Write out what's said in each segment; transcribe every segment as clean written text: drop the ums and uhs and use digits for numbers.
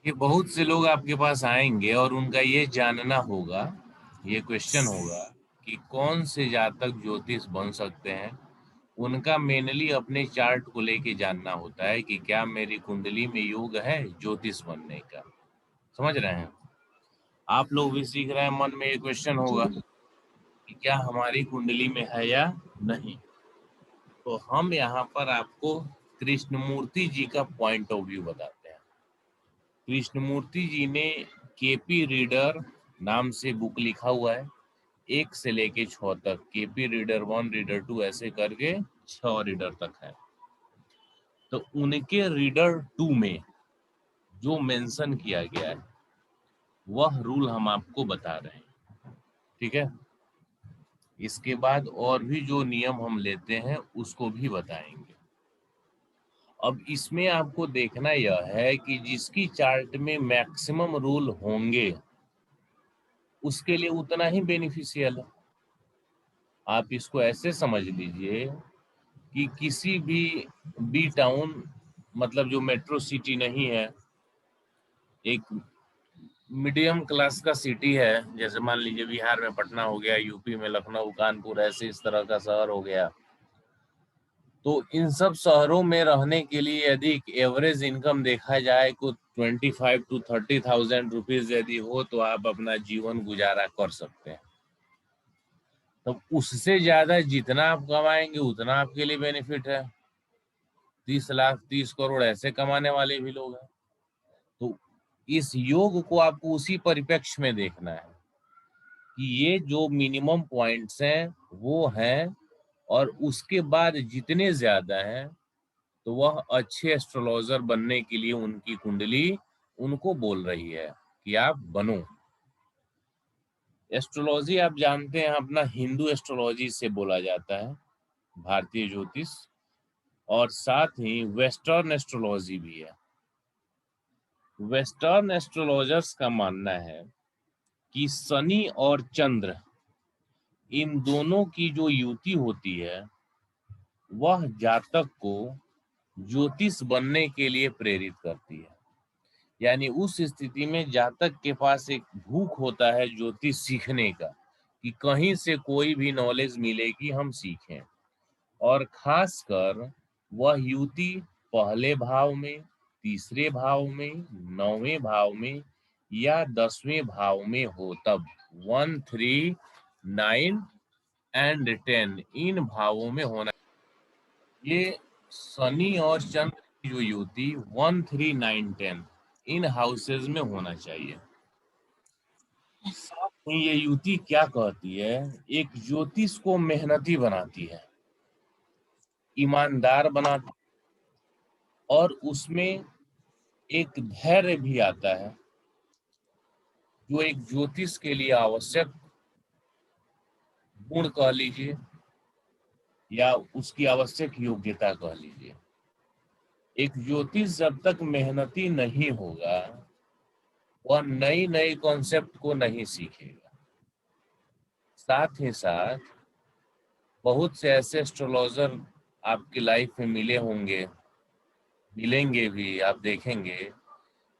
ये बहुत से लोग आपके पास आएंगे और उनका ये जानना होगा, ये क्वेश्चन होगा कि कौन से जातक ज्योतिष बन सकते हैं। उनका मेनली अपने चार्ट को लेके जानना होता है कि क्या मेरी कुंडली में योग है ज्योतिष बनने का। समझ रहे हैं? आप लोग भी सीख रहे हैं, मन में ये क्वेश्चन होगा जी। कि क्या हमारी कुंडली में है या नहीं। तो हम यहाँ पर आपको कृष्णमूर्ति जी का पॉइंट ऑफ व्यू बताते हैं। कृष्णमूर्ति जी ने केपी रीडर नाम से बुक लिखा हुआ है, 1 से लेके 6 तक। केपी रीडर 1, रीडर 2 ऐसे करके 6 रीडर तक है। तो उनके रीडर 2 में जो मेंशन किया गया है वह रूल हम आपको बता रहे हैं। ठीक है? इसके बाद और भी जो नियम हम लेते हैं उसको भी बताएंगे। अब इसमें आपको देखना यह है कि जिसकी चार्ट में मैक्सिमम रूल होंगे उसके लिए उतना ही बेनिफिशियल है। आप इसको ऐसे समझ लीजिए कि किसी भी बी टाउन, मतलब जो मेट्रो सिटी नहीं है, एक मीडियम क्लास का सिटी है, जैसे मान लीजिए बिहार में पटना हो गया, यूपी में लखनऊ, कानपुर, ऐसे इस तरह का शहर हो गया। तो इन सब शहरों में रहने के लिए यदि एवरेज इनकम देखा जाए तो 25 to 30,000 रुपीज यदि हो तो आप अपना जीवन गुजारा कर सकते हैं। तो उससे ज्यादा जितना आप कमाएंगे उतना आपके लिए बेनिफिट है। 30 लाख, 30 करोड़ ऐसे कमाने वाले भी लोग हैं। तो इस योग को आपको उसी परिप्रेक्ष्य में देखना है कि ये जो मिनिमम पॉइंट्स हैं वो हैं, और उसके बाद जितने ज्यादा हैं तो वह अच्छे एस्ट्रोलॉजर बनने के लिए उनकी कुंडली उनको बोल रही है कि आप बनो। एस्ट्रोलॉजी आप जानते हैं अपना हिंदू एस्ट्रोलॉजी से बोला जाता है, भारतीय ज्योतिष, और साथ ही वेस्टर्न एस्ट्रोलॉजी भी है। वेस्टर्न एस्ट्रोलॉजर्स का मानना है कि शनि और चंद्र, इन दोनों की जो युति होती है वह जातक को ज्योतिष बनने के लिए प्रेरित करती है। यानी उस स्थिति में जातक के पास एक भूख होता है ज्योतिष सीखने का, कि कहीं से कोई भी नॉलेज मिलेगी हम सीखें। और खासकर वह युति पहले भाव में, तीसरे भाव में, 9वें भाव में या 10वें भाव में हो तब। 1, 3, 9 एंड 10 इन भावों में होना। ये शनि और चंद्र की जो युति 1, 3, 9, 10 इन हाउसेज में होना चाहिए। साथ में ये युति क्या कहती है, एक ज्योतिष को मेहनती बनाती है, ईमानदार बनाती है, और उसमें एक धैर्य भी आता है जो एक ज्योतिष के लिए आवश्यक गुण कह लीजिए या उसकी आवश्यक योग्यता कह लीजिए। एक ज्योतिष जब तक मेहनती नहीं होगा वह नई नई कॉन्सेप्ट को नहीं सीखेगा। साथ ही साथ बहुत से ऐसे एस्ट्रोलॉजर आपकी लाइफ में मिले होंगे, मिलेंगे भी, आप देखेंगे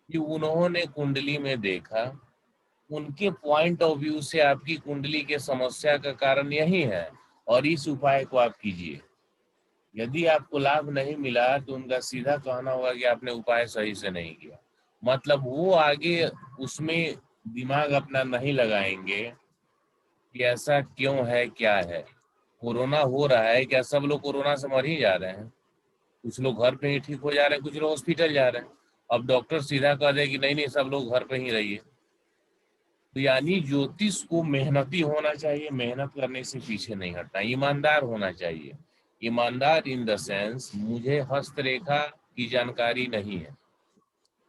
कि उन्होंने कुंडली में देखा, उनके पॉइंट ऑफ व्यू से आपकी कुंडली के समस्या का कारण यही है और इस उपाय को आप कीजिए। यदि आपको लाभ नहीं मिला तो उनका सीधा कहना होगा कि आपने उपाय सही से नहीं किया। मतलब वो आगे उसमें दिमाग अपना नहीं लगाएंगे कि ऐसा क्यों है, क्या है। कोरोना हो रहा है, क्या सब लोग कोरोना से मर ही जा रहे हैं? कुछ लोग घर पे ही ठीक हो जा रहे हैं, कुछ लोग हॉस्पिटल जा रहे हैं। अब डॉक्टर सीधा कह दे कि नहीं नहीं सब लोग घर पे ही रहिए। तो यानी ज्योतिष को मेहनती होना चाहिए, मेहनत करने से पीछे नहीं हटना, ईमानदार होना चाहिए। ईमानदार इन द सेंस, मुझे हस्तरेखा की जानकारी नहीं है,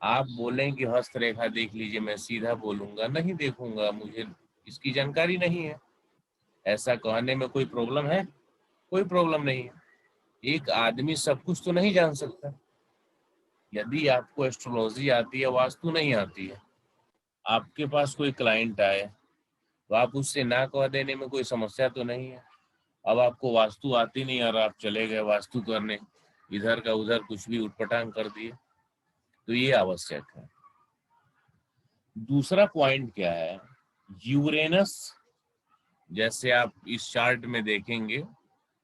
आप बोलें कि हस्तरेखा देख लीजिए, मैं सीधा बोलूंगा नहीं देखूंगा, मुझे इसकी जानकारी नहीं है। ऐसा कहने में कोई प्रॉब्लम है? कोई प्रॉब्लम नहीं है। एक आदमी सब कुछ तो नहीं जान सकता। यदि आपको एस्ट्रोलॉजी आती है, वास्तु नहीं आती है, आपके पास कोई क्लाइंट आए तो आप उससे ना कह देने में कोई समस्या तो नहीं है। अब आपको वास्तु आती नहीं और आप चले गए वास्तु करने, इधर का उधर कुछ भी उटपटांग कर दिए, तो ये आवश्यक है। दूसरा पॉइंट क्या है, यूरेनस, जैसे आप इस चार्ट में देखेंगे,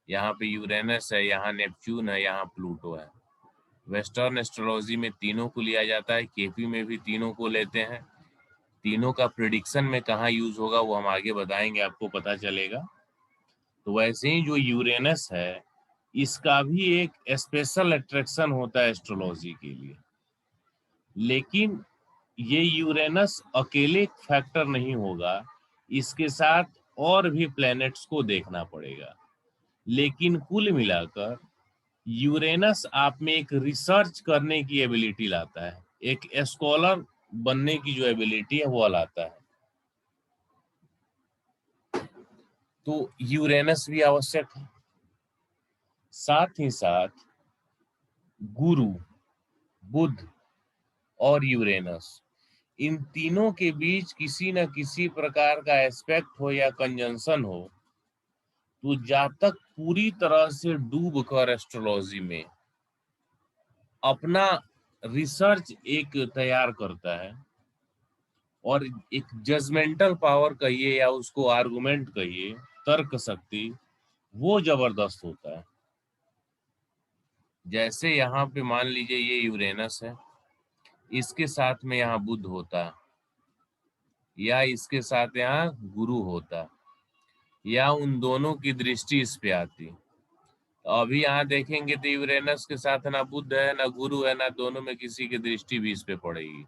यहाँ पे यूरेनस है, यहाँ नेपच्यून है, यहाँ प्लूटो है। वेस्टर्न एस्ट्रोलॉजी में तीनों को लिया जाता है, केपी में भी तीनों को लेते हैं। तीनों का प्रिडिक्शन में कहाँ यूज होगा वो हम आगे बताएंगे, आपको पता चलेगा। तो वैसे ही जो यूरेनस है, इसका भी एक स्पेशल अट्रैक्शन होता है एस्ट्रोलॉजी के लिए। लेकिन ये यूरेनस अकेले फैक्टर नहीं होगा, इसके साथ और भी प्लैनेट्स को देखना पड़ेगा। लेकिन कुल मिलाकर यूरेनस आप में एक रिसर्च करने की एबिलिटी लाता है, एक स्कॉलर बनने की जो एबिलिटी है वो लाता है। तो यूरेनस भी आवश्यक है। साथ ही साथ गुरु, बुध और यूरेनस, इन तीनों के बीच किसी न किसी प्रकार का एस्पेक्ट हो या कंजंक्शन हो, तो जातक पूरी तरह से डूब कर एस्ट्रोलॉजी में अपना रिसर्च एक तैयार करता है, और एक जजमेंटल पावर कहिए या उसको आर्गुमेंट कहिए, तर्क शक्ति, वो जबरदस्त होता है। जैसे यहाँ पे मान लीजिए ये यूरेनस है, इसके साथ में यहाँ बुध होता, या इसके साथ यहाँ गुरु होता, या उन दोनों की दृष्टि इस पे आती। तो अभी यहाँ देखेंगे तो यूरेनस के साथ ना बुध है, ना गुरु है, ना दोनों में किसी की दृष्टि भी इस पे पड़ेगी।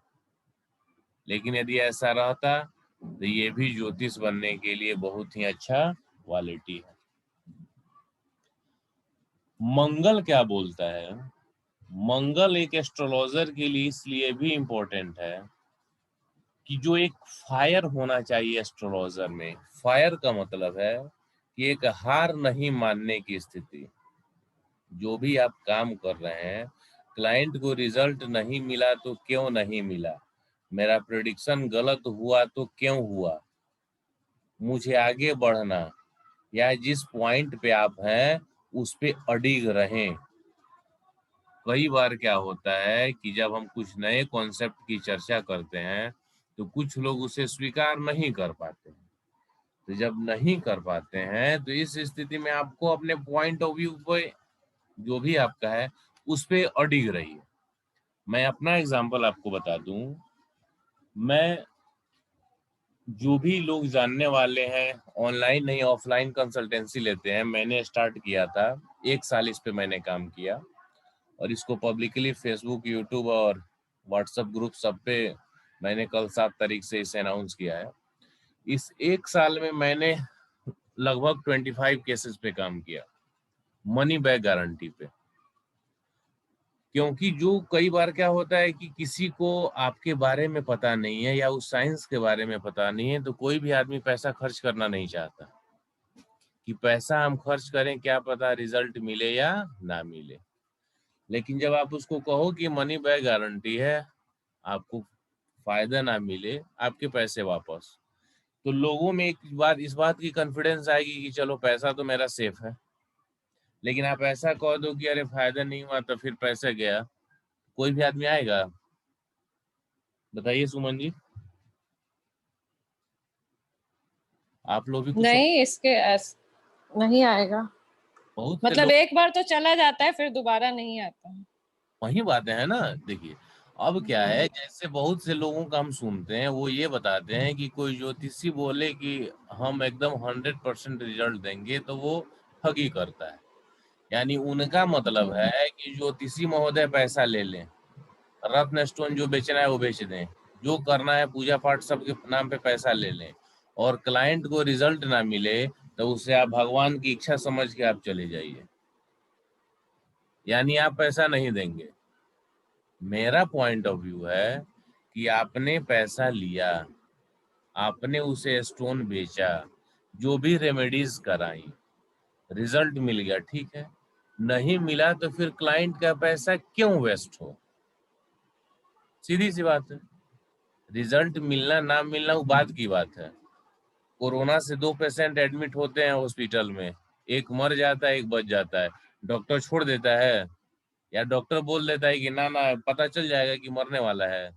लेकिन यदि ऐसा रहता तो ये भी ज्योतिष बनने के लिए बहुत ही अच्छा क्वालिटी है। मंगल क्या बोलता है? मंगल एक एस्ट्रोलॉजर के लिए इसलिए भी इम्पोर्टेंट है कि जो एक फायर होना चाहिए एस्ट्रोलॉजर में। फायर का मतलब है कि एक हार नहीं मानने की स्थिति। जो भी आप काम कर रहे हैं, क्लाइंट को रिजल्ट नहीं मिला तो क्यों नहीं मिला, मेरा प्रेडिक्शन गलत हुआ तो क्यों हुआ, मुझे आगे बढ़ना, या जिस पॉइंट पे आप हैं उस पे अडिग रहें। कई बार क्या होता है कि जब हम कुछ नए कॉन्सेप्ट की चर्चा करते हैं तो कुछ लोग उसे स्वीकार नहीं कर पाते हैं। तो जब नहीं कर पाते हैं तो इस स्थिति में आपको अपने पॉइंट ऑफ व्यू पे, जो भी आपका है, उस पे अडिग रहिए। मैं अपना एग्जांपल आपको बता दूं। मैं, जो भी लोग जानने वाले हैं, ऑनलाइन नहीं ऑफलाइन कंसल्टेंसी लेते हैं, मैंने स्टार्ट किया था, 1 साल इस पे मैंने काम किया, और इसको पब्लिकली फेसबुक, यूट्यूब और व्हाट्सएप ग्रुप सब पे मैंने कल 7 तारीख से इसे अनाउंस किया है। इस 1 साल में मैंने लगभग 25 केसेस पे काम किया, मनी बैक गारंटी पे। क्योंकि जो कई बार क्या होता है कि किसी को आपके बारे में पता नहीं है या उस साइंस के बारे में पता नहीं है, तो कोई भी आदमी पैसा खर्च करना नहीं चाहता कि पैसा हम खर्च करें, क्या पता रिजल्ट मिले या ना मिले। लेकिन जब आप उसको कहो कि मनी बैक गारंटी है, आपको फायदा ना मिले, आपके पैसे वापस, तो लोगों में एक बात, इस बात की कॉन्फिडेंस आएगी कि चलो पैसा तो मेरा सेफ है। लेकिन आप ऐसा कह दो कि अरे फायदा नहीं हुआ तो फिर पैसे गया, कोई भी आदमी आएगा? बताइए सुमन जी, आप लोग भी कुछ। नहीं, नहीं आएगा। बहुत से मतलब लोग, एक बार तो चला जाता है, फिर दोबारा नहीं आता है। वही बातें हैं ना। देखिए, अब क्या है, जैसे बहुत से लोगों का हम सुनते हैं, वो ये बताते हैं कि कोई ज्योतिषी बोले कि हम एकदम 100% रिजल्ट देंगे, तो वो ठगी करता है। यानी उनका मतलब है कि ज्योतिषी महोदय पैसा ले लें, रत्न स्टोन जो बेचना है वो बेच दें, जो करना है पूजा पाठ सबके नाम पे पैसा ले लें, और क्लाइंट को रिजल्ट ना मिले तो उसे आप भगवान की इच्छा समझ के आप चले जाइए, यानी आप पैसा नहीं देंगे। मेरा पॉइंट ऑफ व्यू है कि आपने पैसा लिया, आपने उसे स्टोन बेचा, जो भी रेमेडीज कराई, रिजल्ट मिल गया, ठीक है। नहीं मिला तो फिर क्लाइंट का पैसा क्यों वेस्ट हो? सीधी सी बात है। रिजल्ट मिलना ना मिलना वो बात की बात है। कोरोना से 2 पेशेंट एडमिट होते हैं हॉस्पिटल में, एक मर जाता है, एक बच जाता है। डॉक्टर छोड़ देता है, या डॉक्टर बोल देता है कि ना ना पता चल जाएगा कि मरने वाला है?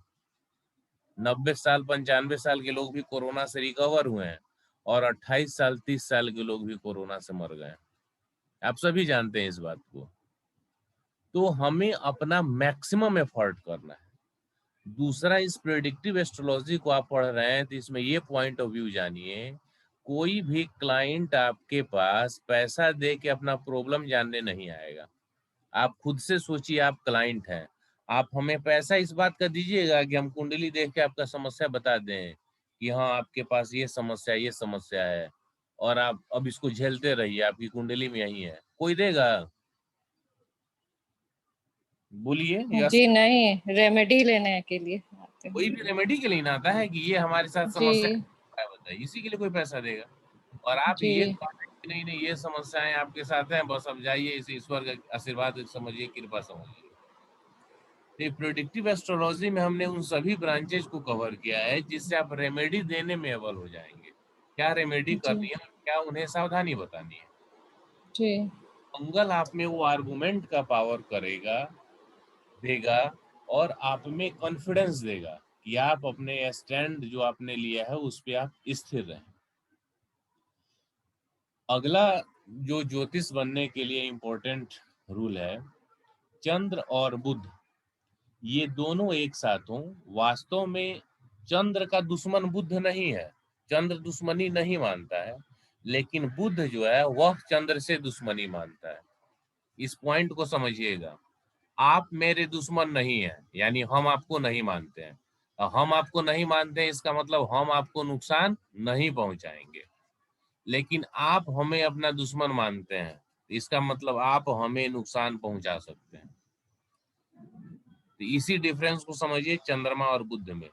90 साल 95 साल के लोग भी कोरोना से रिकवर हुए हैं और 28 साल 30 साल के लोग भी कोरोना से मर गए हैं। आप सभी जानते हैं इस बात को। तो हमें अपना मैक्सिमम एफर्ट करना है। दूसरा, इस प्रेडिक्टिव एस्ट्रोलॉजी को आप पढ़ रहे हैं तो इसमें ये पॉइंट ऑफ व्यू जानिए, कोई भी क्लाइंट आपके पास पैसा दे के अपना प्रॉब्लम जानने नहीं आएगा। आप खुद से सोचिए, आप क्लाइंट हैं, आप हमें पैसा इस बात का दीजिएगा कि हम कुंडली देख के आपका समस्या बता दें कि हाँ आपके पास ये समस्या है और आप अब इसको झेलते रहिए, आपकी कुंडली में यही है। कोई देगा? बोलिए। या जी नहीं, रेमेडी लेने के लिए आते हैं। कोई भी रेमेडी के लिए ना आता है कि ये हमारे साथ जी समस्या है, बताइए, इसी के लिए कोई पैसा देगा? और आप जी ये कह रहे हैं कि नहीं नहीं ये समस्याएं आपके साथ हैं, बस अब जाइए, इसे ईश्वर का आशीर्वाद समझिए, कृपा समझिए। तो ये प्रेडिक्टिव एस्ट्रोलॉजी में हमने उन सभी ब्रांचेज को कवर किया है जिससे आप रेमेडी देने में अव्वल हो जाएंगे। क्या रेमेडी जी करनी है, क्या उन्हें सावधानी बतानी है। जी मंगल आप में वो आर्गुमेंट का पावर करेगा, देगा, और आप में कॉन्फिडेंस देगा कि आप अपने स्टैंड जो आपने लिया है उस पे आप स्थिर रहें। अगला जो ज्योतिष बनने के लिए इम्पोर्टेंट रूल है, चंद्र और बुध ये दोनों एक साथ हों। वास्तव में चंद्र का दुश्मन बुध नहीं है, चंद्र दुश्मनी नहीं मानता है, लेकिन बुध जो है वह चंद्र से दुश्मनी मानता है। इस पॉइंट को समझिएगा। आप मेरे दुश्मन नहीं है, यानी हम आपको नहीं मानते हैं। हम आपको नहीं मानते हैं इसका मतलब हम आपको नुकसान नहीं पहुंचाएंगे, लेकिन आप हमें अपना दुश्मन मानते हैं, इसका मतलब आप हमें नुकसान पहुंचा सकते हैं। तो इसी डिफरेंस को समझिए चंद्रमा और बुध में।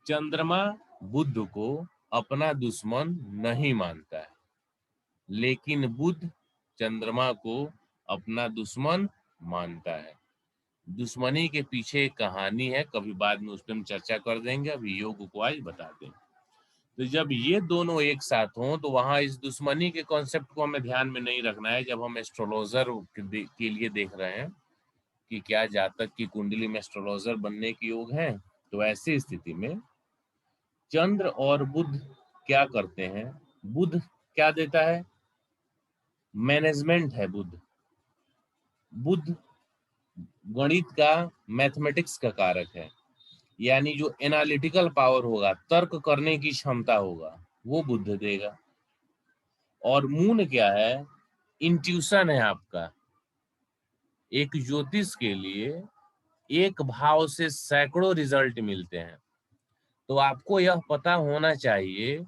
चंद्रमा बुध को अपना दुश्मन नहीं मानता है, लेकिन बुध चंद्रमा को अपना दुश्मन मानता है। दुश्मनी के पीछे एक कहानी है, कभी बाद में उस पर हम चर्चा कर देंगे, अभी योग को आज बता दें। तो जब ये दोनों एक साथ हों तो वहां इस दुश्मनी के कॉन्सेप्ट को हमें ध्यान में नहीं रखना है। जब हम एस्ट्रोलॉजर के लिए देख रहे हैं कि क्या जातक की कुंडली में एस्ट्रोलॉजर बनने के योग हैं, तो ऐसी स्थिति में चंद्र और बुध क्या करते हैं? बुध क्या देता है? मैनेजमेंट है बुध। बुध गणित का, मैथमेटिक्स का कारक है, यानी जो एनालिटिकल पावर होगा, तर्क करने की क्षमता होगा, वो बुध देगा। और मून क्या है? इंट्यूशन है आपका। एक ज्योतिष के लिए एक भाव से सैकड़ों रिजल्ट मिलते हैं। तो आपको यह पता होना चाहिए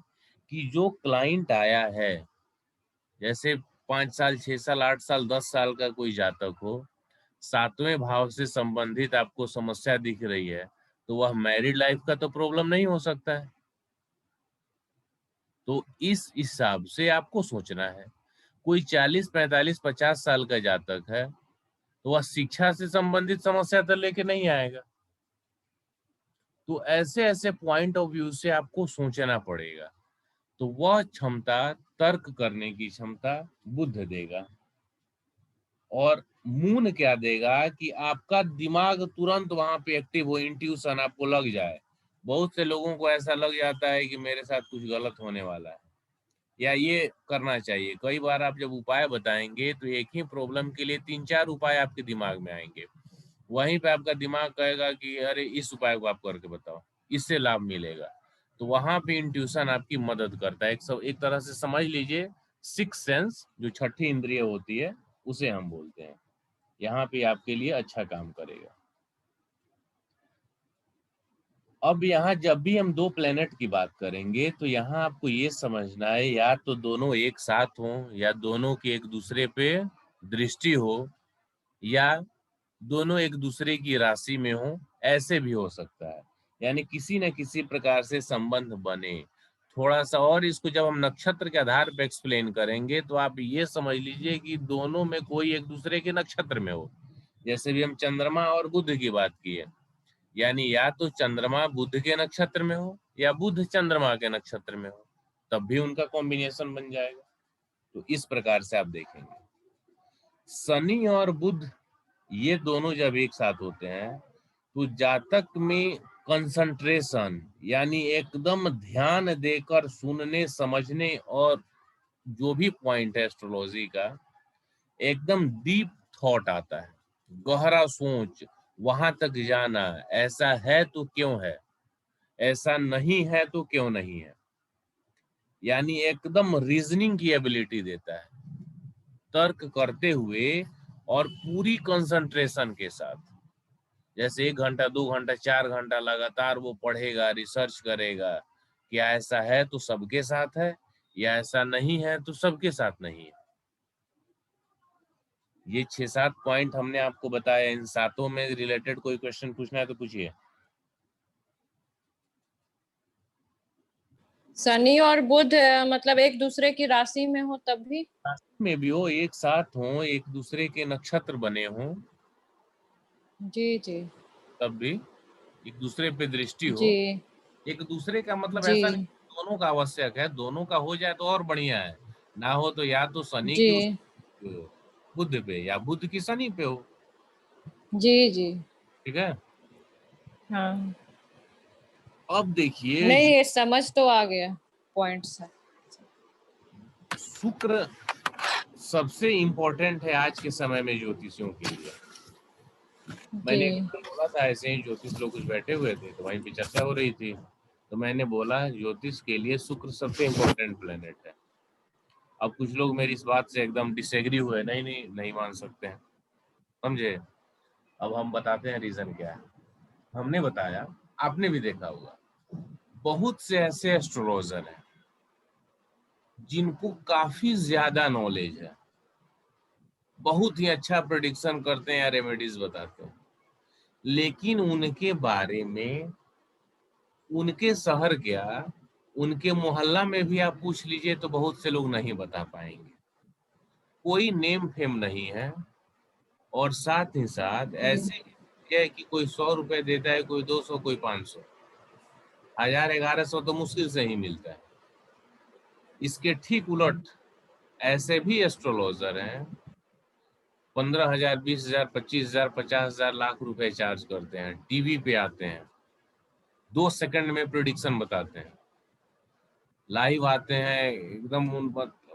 कि जो क्लाइंट आया है, जैसे 5 साल 6 साल 8 साल 10 साल का कोई जातक हो, 7वें भाव से संबंधित आपको समस्या दिख रही है, तो वह मैरिड लाइफ का तो प्रॉब्लम नहीं हो सकता है। तो इस हिसाब से आपको सोचना है। कोई 40 45 50 साल का जातक है तो वह शिक्षा से संबंधित समस्या तो लेके नहीं आएगा। तो ऐसे ऐसे पॉइंट ऑफ व्यू से आपको सोचना पड़ेगा। तो वह क्षमता, तर्क करने की क्षमता बुध देगा। और मून क्या देगा कि आपका दिमाग तुरंत वहां पे एक्टिव हो, इंट्यूशन आपको लग जाए। बहुत से लोगों को ऐसा लग जाता है कि मेरे साथ कुछ गलत होने वाला है या ये करना चाहिए। कई बार आप जब उपाय बताएंगे तो एक ही प्रॉब्लम के लिए 3 4 उपाय आपके दिमाग में आएंगे। वहीं पे आपका दिमाग कहेगा कि अरे इस उपाय को आप करके बताओ, इससे लाभ मिलेगा। तो वहां पे इंट्यूशन आपकी मदद करता है। एक तरह से समझ लीजिए सिक्स सेंस, जो छठी इंद्रिय होती है, उसे हम बोलते हैं। यहाँ पे आपके लिए अच्छा काम करेगा। अब यहाँ जब भी हम दो प्लेनेट की बात करेंगे तो यहाँ आपको ये समझना है, या तो दोनों एक साथ हों, या दोनों की एक दूसरे पे दृष्टि हो, या दोनों एक दूसरे की राशि में हो, ऐसे भी हो सकता है। यानी किसी न किसी प्रकार से संबंध बने। थोड़ा सा और इसको जब हम नक्षत्र के आधार पर एक्सप्लेन करेंगे तो आप ये समझ लीजिए कि दोनों में कोई एक दूसरे के नक्षत्र में हो। जैसे भी हम चंद्रमा और बुध की बात की है, यानी या तो चंद्रमा बुध के नक्षत्र में हो या बुध चंद्रमा के नक्षत्र में हो, तब भी उनका कॉम्बिनेशन बन जाएगा। तो इस प्रकार से आप देखेंगे शनि और बुध ये दोनों जब एक साथ होते हैं तो जातक में कंसंट्रेशन, यानी एकदम ध्यान देकर सुनने समझने, और जो भी पॉइंट है एस्ट्रोलॉजी का, एकदम डीप थॉट आता है, गहरा सोच, वहां तक जाना, ऐसा है तो क्यों है, ऐसा नहीं है तो क्यों नहीं है, यानी एकदम रीजनिंग की एबिलिटी देता है, तर्क करते हुए और पूरी कंसंट्रेशन के साथ। जैसे 1 घंटा 2 घंटा 4 घंटा लगातार वो पढ़ेगा, रिसर्च करेगा, क्या ऐसा है तो सबके साथ है, या ऐसा नहीं है तो सबके साथ नहीं है। ये 6-7 पॉइंट हमने आपको बताया, इन सातों में रिलेटेड कोई क्वेश्चन पूछना है तो पूछिए। शनि और बुध मतलब एक दूसरे की राशि में हो तब भी? राशि में भी हो, एक साथ हो, एक दूसरे के नक्षत्र बने हो, जी जी तब भी एक दूसरे पे दृष्टि हो। जी एक दूसरे का मतलब जी ऐसा नहीं दोनों का आवश्यक है, दोनों का हो जाए तो और बढ़िया है। ना हो तो या तो शनि जी की उस बुध पे, या बुध की शनि पे हो। जी जी ठीक है। हाँ, अब देखिए, नहीं ये समझ तो आ गया पॉइंट्स है। शुक्र सबसे इंपॉर्टेंट है आज के समय में ज्योतिषियों के लिए। मैंने एक जी बार बोला था, ऐसे ही ज्योतिष लोग कुछ बैठे हुए थे तो वहीं पे चर्चा हो रही थी, तो मैंने बोला ज्योतिष के लिए शुक्र सबसे इंपॉर्टेंट प्लेनेट है। अब कुछ लोग मेरी इस बात से एकदम डिसएग्री हुए, नहीं नहीं नहीं मान सकते हैं, समझे। अब हम बताते हैं रीजन क्या है। हमने बताया, आपने भी देखा होगा, बहुत से ऐसे एस्ट्रोलॉजर हैं जिनको काफी ज्यादा नॉलेज है, बहुत ही अच्छा प्रेडिक्शन करते हैं या रेमेडीज बताते हैं, लेकिन उनके बारे में, उनके शहर क्या, उनके मोहल्ला में भी आप पूछ लीजिए तो बहुत से लोग नहीं बता पाएंगे। कोई नेम फेम नहीं है, और साथ ही साथ ऐसे है कि कोई 100 रुपए देता है, कोई 200, कोई 500, 1000 1100 तो मुश्किल से ही मिलता है। इसके ठीक उलट ऐसे भी एस्ट्रोलॉजर हैं, 15,000 20,000 25,000 50,000 लाख रुपए चार्ज करते हैं, टीवी पे आते हैं, 2 सेकंड में प्रिडिक्शन बताते हैं, लाइव आते हैं, एकदम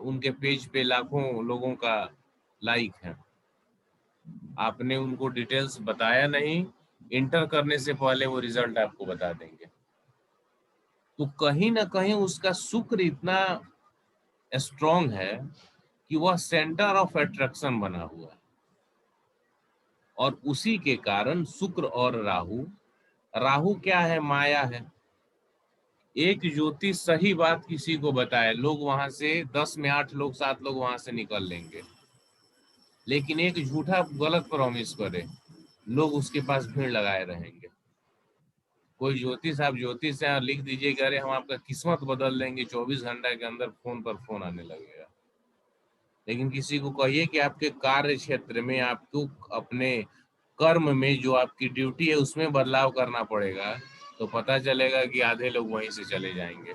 उनके पेज पे लाखों लोगों का लाइक है। आपने उनको डिटेल्स बताया नहीं, इंटर करने से पहले वो रिजल्ट आपको बता देंगे। तो कहीं ना कहीं उसका शुक्र इतना स्ट्रॉन्ग है कि वह सेंटर ऑफ अट्रैक्शन बना हुआ है, और उसी के कारण शुक्र और राहु, राहु क्या है, माया है। एक ज्योतिष सही बात किसी को बताए, लोग वहां से 10 में 8 लोग 7 लोग वहां से निकल लेंगे, लेकिन एक झूठा गलत प्रॉमिस करे, लोग उसके पास भीड़ लगाए रहेंगे। कोई ज्योतिष, आप ज्योतिष से लिख दीजिए कि अरे हम आपका किस्मत बदल देंगे, 24 घंटा के अंदर फोन पर फोन आने लगेगा। लेकिन किसी को कहिए कि आपके कार्य क्षेत्र में आपको अपने कर्म में जो आपकी ड्यूटी है उसमें बदलाव करना पड़ेगा, तो पता चलेगा कि आधे लोग वहीं से चले जाएंगे।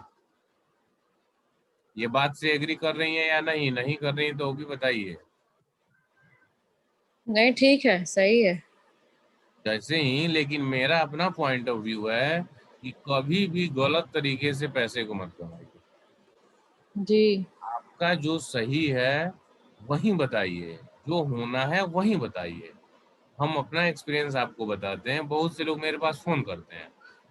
ये बात से एग्री कर रही है या नहीं, नहीं कर रही है तो वो भी बताइए। नहीं ठीक है, सही है। जैसे ही, लेकिन मेरा अपना पॉइंट ऑफ व्यू है कि कभी भी गलत तरीके से पैसे को मत कमाइए। जी आपका जो सही है वही बताइए, जो होना है वही बताइए। हम अपना एक्सपीरियंस आपको बताते हैं। बहुत से लोग मेरे पास फोन करते हैं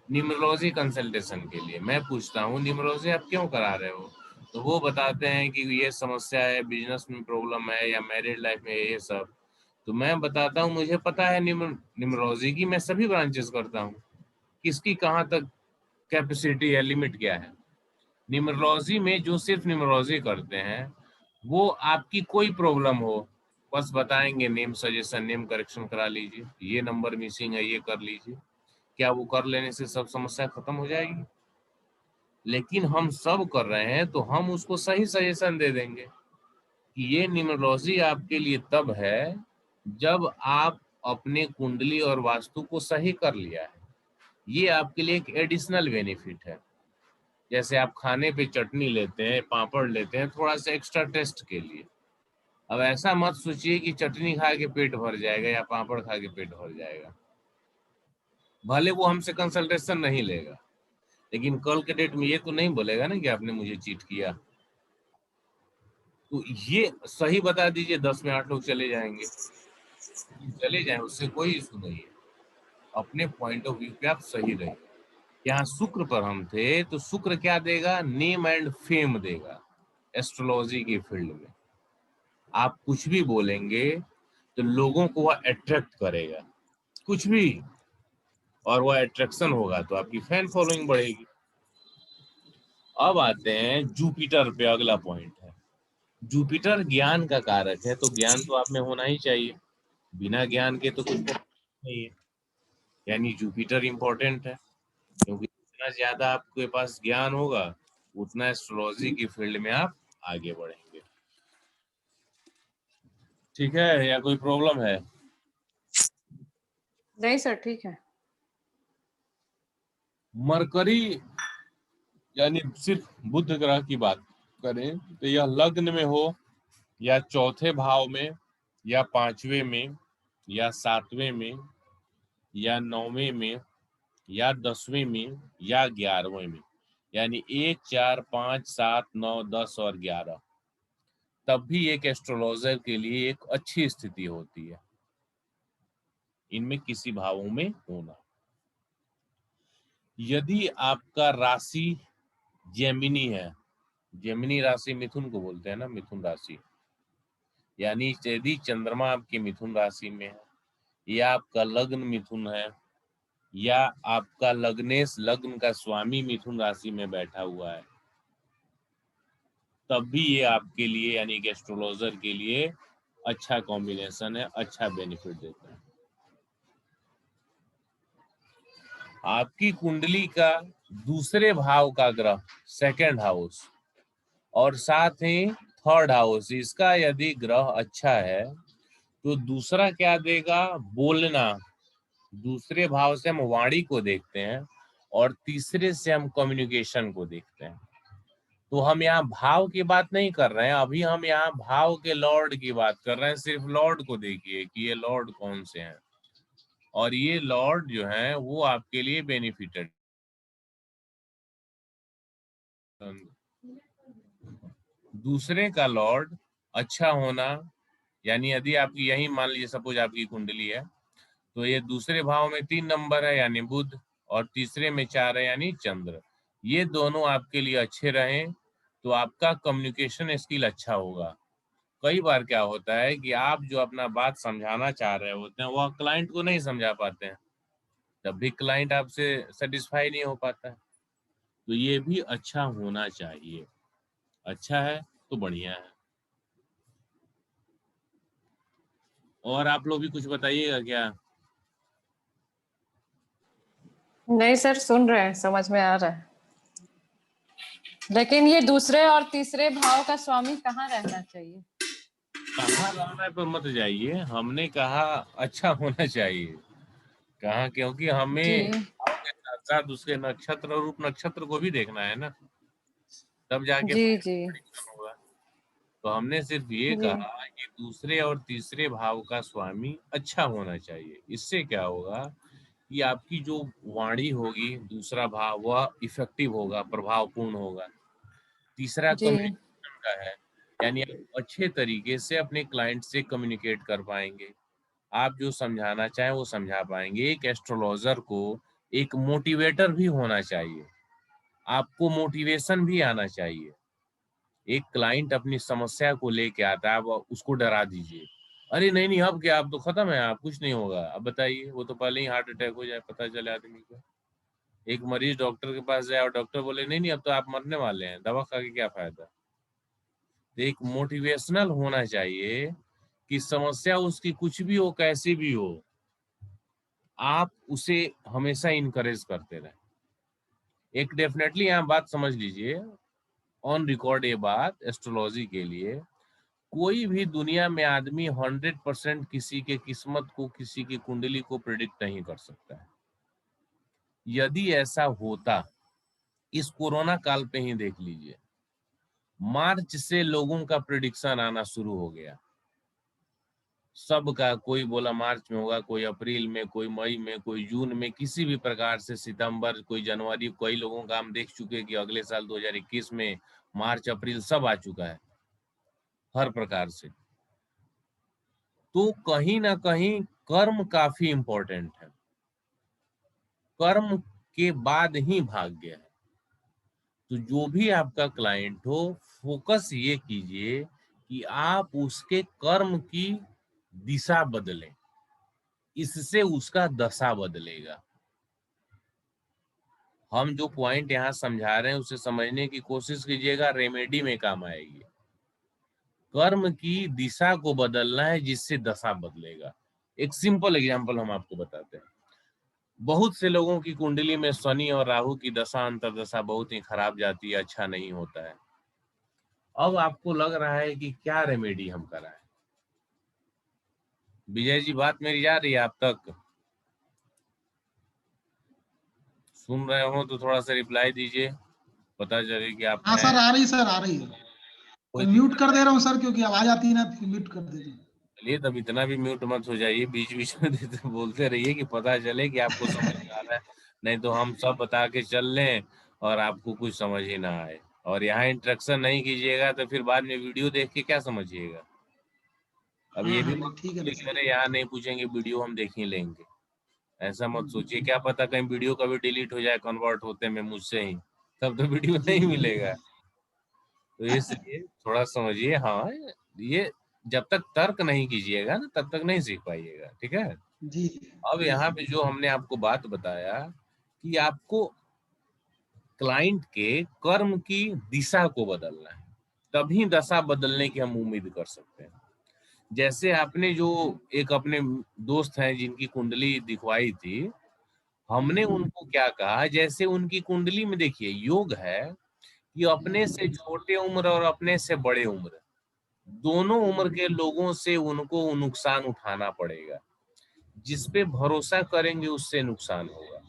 न्यूमरोलॉजी कंसल्टेशन के लिए। मैं पूछता हूँ न्यूमरोलॉजी आप क्यों करा रहे हो, तो वो बताते हैं कि ये समस्या है, बिजनेस में प्रॉब्लम है, या मैरिड लाइफ में, ये सब। तो मैं बताता हूँ मुझे पता है न्यूमरोलॉजी की, मैं सभी ब्रांचेस करता हूँ, किसकी कहाँ तक कैपेसिटी है, लिमिट क्या है। न्यूमरोलॉजी में जो सिर्फ न्यूमरोलॉजी करते हैं, वो आपकी कोई प्रॉब्लम हो बस बताएंगे, नेम सजेशन, नेम करेक्शन करा लीजिए, ये नंबर मिसिंग है, ये कर लीजिए। क्या वो कर लेने से सब समस्या खत्म हो जाएगी? लेकिन हम सब कर रहे हैं तो हम उसको सही सजेशन दे देंगे कि ये न्यूमरोलॉजी आपके लिए तब है जब आप अपने कुंडली और वास्तु को सही कर लिया है। ये आपके लिए एक एडिशनल बेनिफिट है। जैसे आप खाने पे चटनी लेते हैं, पापड़ लेते हैं, थोड़ा सा एक्स्ट्रा टेस्ट के लिए। अब ऐसा मत सोचिए कि चटनी खा के पेट भर जाएगा या पापड़ खा के पेट भर जाएगा। भले वो हमसे कंसल्टेशन नहीं लेगा, लेकिन कल के डेट में ये तो नहीं बोलेगा ना कि आपने मुझे चीट किया। तो ये सही बता दीजिए, 10 में 8 लोग चले जाएंगे, चले जाए, उससे कोई इशू नहीं है। अपने पॉइंट ऑफ व्यू पे आप सही रहे। यहाँ शुक्र पर हम थे, तो शुक्र क्या देगा? नेम एंड फेम देगा एस्ट्रोलॉजी की फील्ड में। आप कुछ भी बोलेंगे तो लोगों को वह अट्रैक्ट करेगा, कुछ भी, और वह अट्रैक्शन होगा तो आपकी फैन फॉलोइंग बढ़ेगी। अब आते हैं जुपिटर पे, अगला पॉइंट है। जुपिटर ज्ञान का कारक है, तो ज्ञान तो आप में होना ही चाहिए, बिना ज्ञान के तो कुछ नहीं है। यानी जुपिटर इंपॉर्टेंट है, क्योंकि जितना ज्यादा आपके पास ज्ञान होगा उतना एस्ट्रोलॉजी की फील्ड में आप आगे बढ़ेंगे। ठीक है, या कोई प्रॉब्लम है? नहीं सर, ठीक है। मरकरी, यानी सिर्फ बुध ग्रह की बात करें तो यह लग्न में हो, या चौथे भाव में, या पांचवें में, या सातवें में, या नौवें में, या 10वें में, या 11वें में, यानी 1, 4, 5, 7, 9, 10 और 11, तब भी एक एस्ट्रोलॉजर के लिए एक अच्छी स्थिति होती है इनमें किसी भावों में होना। यदि आपका राशि जेमिनी है, जेमिनी राशि मिथुन को बोलते हैं ना, मिथुन राशि, यानी यदि चंद्रमा आपकी मिथुन राशि में है, या आपका लग्न मिथुन है, या आपका लग्नेश, लग्न का स्वामी मिथुन राशि में बैठा हुआ है, तब भी ये आपके लिए, यानी कि एस्ट्रोलॉजर के लिए अच्छा कॉम्बिनेशन है, अच्छा बेनिफिट देता है। आपकी कुंडली का दूसरे भाव का ग्रह, सेकंड हाउस, और साथ ही थर्ड हाउस, इसका यदि ग्रह अच्छा है तो दूसरा क्या देगा? बोलना। दूसरे भाव से हम वाणी को देखते हैं, और तीसरे से हम कम्युनिकेशन को देखते हैं। तो हम यहाँ भाव की बात नहीं कर रहे हैं, अभी हम यहाँ भाव के लॉर्ड की बात कर रहे हैं। सिर्फ लॉर्ड को देखिए कि ये लॉर्ड कौन से हैं, और ये लॉर्ड जो हैं वो आपके लिए बेनिफिटेड। दूसरे का लॉर्ड अच्छा होना, यानी यदि आपकी, यही मान लीजिए सपोज आपकी कुंडली है, तो ये दूसरे भाव में 3 नंबर है यानी बुध, और तीसरे में 4 है यानी चंद्र। ये दोनों आपके लिए अच्छे रहें तो आपका कम्युनिकेशन स्किल अच्छा होगा। कई बार क्या होता है कि आप जो अपना बात समझाना चाह रहे होते हैं वह क्लाइंट को नहीं समझा पाते हैं, तब भी क्लाइंट आपसे सेटिस्फाई नहीं हो पाता है। तो ये भी अच्छा होना चाहिए। अच्छा है तो बढ़िया है। और आप लोग भी कुछ बताइएगा क्या? नहीं सर, सुन रहे हैं, समझ में आ रहा है। लेकिन ये दूसरे और तीसरे भाव का स्वामी कहाँ रहना चाहिए? कहाँ रहना पर मत जाइए, हमने कहा अच्छा होना चाहिए। कहा, क्योंकि हमें जी भाव के साथ साथ उसके नक्षत्र और उप नक्षत्र को भी देखना है ना, तब जाके जी जी prediction होगा। तो हमने सिर्फ ये जी कहा कि दूसरे और तीसरे भाव का स्वामी अच्छा होना चाहिए। इससे क्या होगा कि आपकी जो वाणी होगी, दूसरा भाव वह इफेक्टिव होगा, प्रभावपूर्ण होगा। तीसरा जी कम्युनिकेशन का है, यानी आप अच्छे तरीके से अपने क्लाइंट से कम्युनिकेट कर पाएंगे। आप जो समझाना चाहें वो समझा पाएंगे। एक एस्ट्रोलॉजर को एक मोटिवेटर भी होना चाहिए, आपको मोटिवेशन भी आना चाहिए। एक क्लाइंट अपनी समस्या को लेके आता है, आप उसको डरा दीजिए, अरे नहीं नहीं अब क्या, अब तो खत्म है, आप कुछ नहीं होगा, अब बताइए, वो तो पहले ही हार्ट अटैक हो जाए पता चले आदमी को। एक मरीज डॉक्टर के पास जाए और डॉक्टर बोले नहीं नहीं अब तो आप मरने वाले हैं, दवा खा के क्या फायदा। तो एक मोटिवेशनल होना चाहिए कि समस्या उसकी कुछ भी हो, कैसी भी हो, आप उसे हमेशा इनकरेज करते रहे। एक डेफिनेटली यहाँ बात समझ लीजिए, ऑन रिकॉर्ड ये बात एस्ट्रोलॉजी के लिए, कोई भी दुनिया में आदमी 100% किसी के किस्मत को, किसी की कुंडली को प्रिडिक्ट नहीं कर सकता है। यदि ऐसा होता, इस कोरोना काल पे ही देख लीजिए, मार्च से लोगों का प्रिडिक्शन आना शुरू हो गया। सबका, कोई बोला मार्च में होगा, कोई अप्रैल में, कोई मई में, कोई जून में, किसी भी प्रकार से, सितंबर, कोई जनवरी। कई लोगों का हम देख चुके हैं कि अगले साल 2021 में मार्च अप्रैल सब आ चुका है हर प्रकार से। तो कहीं ना कहीं कर्म काफी इंपॉर्टेंट है, कर्म के बाद ही भाग्य है। तो जो भी आपका क्लाइंट हो, फोकस ये कीजिए कि आप उसके कर्म की दिशा बदलें, इससे उसका दशा बदलेगा। हम जो पॉइंट यहाँ समझा रहे हैं उसे समझने की कोशिश कीजिएगा, रेमेडी में काम आएगी। कर्म की दिशा को बदलना है जिससे दशा बदलेगा। एक सिंपल एग्जांपल हम आपको बताते हैं। बहुत से लोगों की कुंडली में शनि और राहु की दशा अंतर्दशा बहुत ही खराब जाती है, अच्छा नहीं होता है। अब आपको लग रहा है कि क्या रेमेडी हम कराएं। विजय जी, बात मेरी जा रही है आप तक? सुन रहे हो तो थोड़ा सा रिप्लाई दीजिए, पता चले कि आप हाँ हैं। सर, आ रही सर, आ रही है। कोई म्यूट दिक्कत कर है? दे रहा हूँ सर, क्योंकि आवाज आती है ना, फिर म्यूट कर देता हूँ। चलिए, तब इतना भी म्यूट मत हो जाइए, बीच बीच में बोलते रहिए कि पता चले कि आपको समझ में आ रहा है। नहीं तो हम सब बता के चल लें और आपको कुछ समझ ही ना आए। और यहाँ इंस्ट्रक्शन नहीं कीजिएगा तो फिर बाद में वीडियो देख के क्या समझिएगा। अब ये हाँ भी हाँ, नहीं मत ठीक है सोचिए ना कि सर। अरे यहाँ नहीं पूछेंगे, वीडियो हम देख ही लेंगे। ऐसा मत सोचिए, क्या पता कहीं वीडियो कभी डिलीट हो जाए कन्वर्ट होते में मुझसे ही, तब तो वीडियो जी नहीं जी मिलेगा। तो इसलिए थोड़ा समझिए। हाँ, ये जब तक तर्क नहीं कीजिएगा ना तब तक नहीं सीख पाइएगा, ठीक है। जी अब जी। यहाँ पे जो हमने आपको बात बताया कि आपको क्लाइंट के कर्म की दिशा को बदलना है, तभी दशा बदलने की हम उम्मीद कर सकते हैं। जैसे आपने जो एक अपने दोस्त हैं जिनकी कुंडली दिखवाई थी, हमने उनको क्या कहा, जैसे उनकी कुंडली में देखिए योग है कि अपने से छोटे उम्र और अपने से बड़े उम्र, दोनों उम्र के लोगों से उनको नुकसान उठाना पड़ेगा। जिस पे भरोसा करेंगे उससे नुकसान होगा।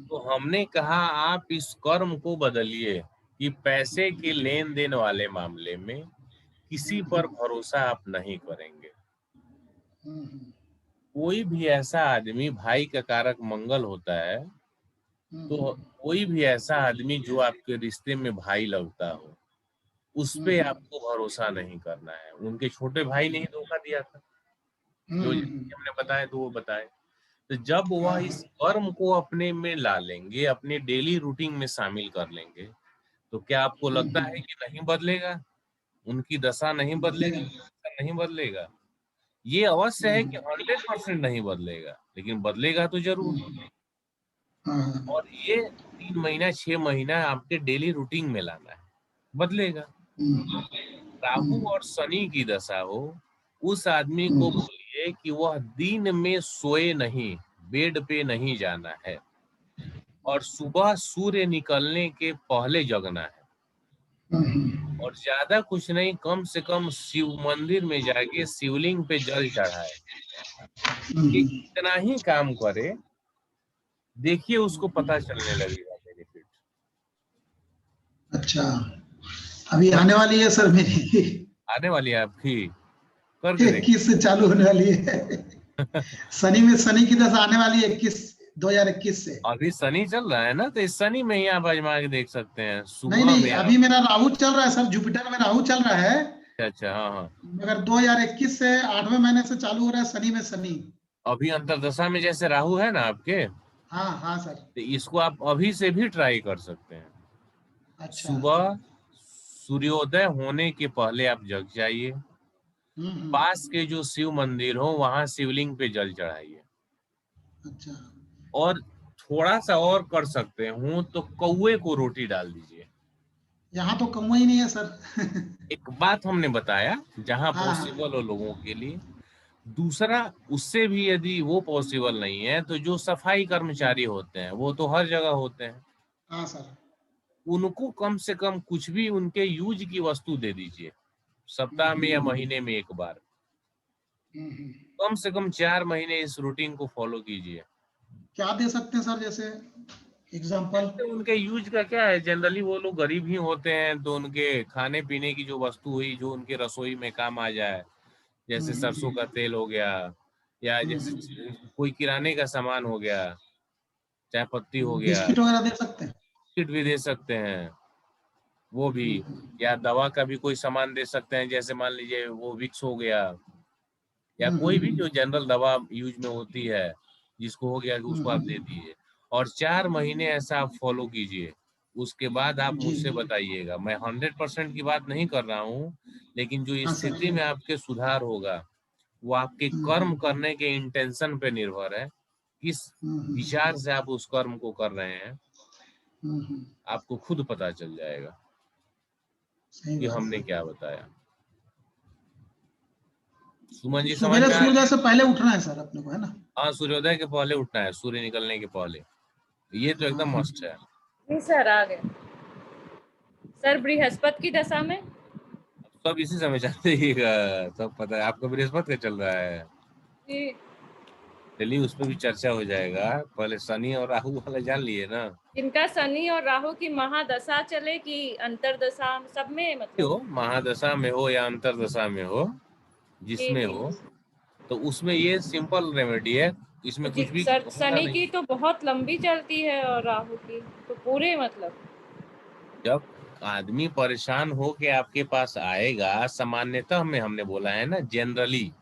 तो हमने कहा आप इस कर्म को बदलिए कि पैसे के लेन देन वाले मामले में किसी पर भरोसा आप नहीं करेंगे। कोई भी ऐसा आदमी, भाई का कारक मंगल होता है, तो कोई भी ऐसा आदमी जो आपके रिश्ते में भाई लगता हो, उस पे आपको भरोसा नहीं करना है। उनके छोटे भाई ने ही धोखा दिया था, जो हमने बताया तो वो बताए। तो जब वह इस कर्म को अपने में ला लेंगे, अपने डेली रूटीन में शामिल कर लेंगे, तो क्या आपको लगता है कि नहीं बदलेगा? उनकी दशा नहीं बदलेगी, नहीं बदलेगा। ये अवश्य है कि 100% नहीं बदलेगा, लेकिन बदलेगा तो जरूर। और ये 3 महीना 6 महीना आपके डेली रूटीन में लाना है, बदलेगा। राहु और शनि की दशा हो, उस आदमी को बोलिए कि वह दिन में सोए नहीं, बेड पे नहीं जाना है, और सुबह सूर्य निकलने के पहले जगना है। और ज्यादा कुछ नहीं, कम से कम शिव मंदिर में जाके शिवलिंग पे जल चढ़ाए। ये इतना ही काम करे, देखिए उसको पता चलने लगेगा बेनिफिट। अच्छा, अभी समझ आने वाली है सर मेरी। आने वाली है आपकी, करके देख। 21 से चालू होने वाली है। शनि में शनि की दशा आने वाली है 2021 से। अभी शनि चल रहा है ना, तो इस शनि में ही आप आजमा के देख सकते हैं, नहीं सुबह नहीं, में अभी आप। मेरा राहु चल रहा है सर, जुपिटर में राहु चल रहा है। अच्छा, हाँ हाँ। मगर 2021 से 8वें महीने से चालू हो रहा है शनि में शनि। अभी अंतरदशा में जैसे राहु है ना आपके, हाँ हाँ सर। तो इसको आप अभी से भी ट्राई कर सकते हैं। अच्छा। सुबह सूर्योदय होने के पहले आप जग जाइए, पास के जो शिव मंदिर हो वहां शिवलिंग पे जल चढ़ाइए। अच्छा। और थोड़ा सा और कर सकते हूँ तो कौवे को रोटी डाल दीजिए। यहाँ तो कम ही नहीं है सर। एक बात हमने बताया जहां हाँ हाँ पॉसिबल हो लोगों के लिए। दूसरा, उससे भी यदि वो पॉसिबल नहीं है तो जो सफाई कर्मचारी होते हैं वो तो हर जगह होते हैं, हाँ सर। उनको कम से कम कुछ भी उनके यूज की वस्तु दे दीजिए, सप्ताह में या महीने में एक बार। कम से कम 4 महीने इस रूटीन को फॉलो कीजिए। क्या दे सकते हैं सर, जैसे एग्जांपल? जैसे उनके यूज का क्या है, जनरली वो लोग गरीब ही होते हैं, तो उनके खाने पीने की जो वस्तु हुई जो उनके रसोई में काम आ जाए, जैसे सरसों का तेल हो गया, या जैसे कोई किराने का सामान हो गया, चाय पत्ती हो गया, बिस्किट वगैरह दे सकते हैं। किट भी दे सकते हैं वो भी, या दवा का भी कोई सामान दे सकते हैं, जैसे मान लीजिए वो विक्स हो गया, या कोई भी जो जनरल दवा यूज में होती है, जिसको हो गया कि उसको आप दे दीजिए। और 4 महीने ऐसा आप फॉलो कीजिए, उसके बाद आप जी। मुझसे बताइएगा। मैं 100% की बात नहीं कर रहा हूँ, लेकिन जो हाँ सर। स्थिति में आपके सुधार होगा वो आपके कर्म करने के इंटेंशन पे निर्भर है, किस विचार से आप उस कर्म को कर रहे हैं, आपको खुद पता चल जाएगा सही कि बात हमने है। क्या बताया। सुमन जी समझ सवेरे में आ रही सूर्योदय है? से पहले उठना है सर अपने को, है ना? हाँ, सूर्योदय के पहले उठना है, सूर्य निकलने के पहले, ये तो एकदम मस्ट है। जी सर, आ गए सर। बृहस्पति की दशा में सब इसी समय चल रहिएगा, सब पता है आपको बृहस्पति का चल रहा है। जी। चलिए उस पर भी चर्चा हो जाएगा, पहले शनि और राहु वाला जान लिए ना। इनका शनि और राहु की महादशा चले कि अंतरदशा, सब में मतलब। हो महादशा में हो या अंतरदशा में हो, जी जिसमें जी। हो, तो उसमें ये सिंपल रेमेडी है, इसमें जी कुछ भी सर, होगा शनि नहीं। की तो बहुत लंबी चलती है और राहु की तो पूरे मतलब। जब आदमी परेशान हो के आपके पास आएगा, सामान्यतः में हमने बोला है ना, जनरली,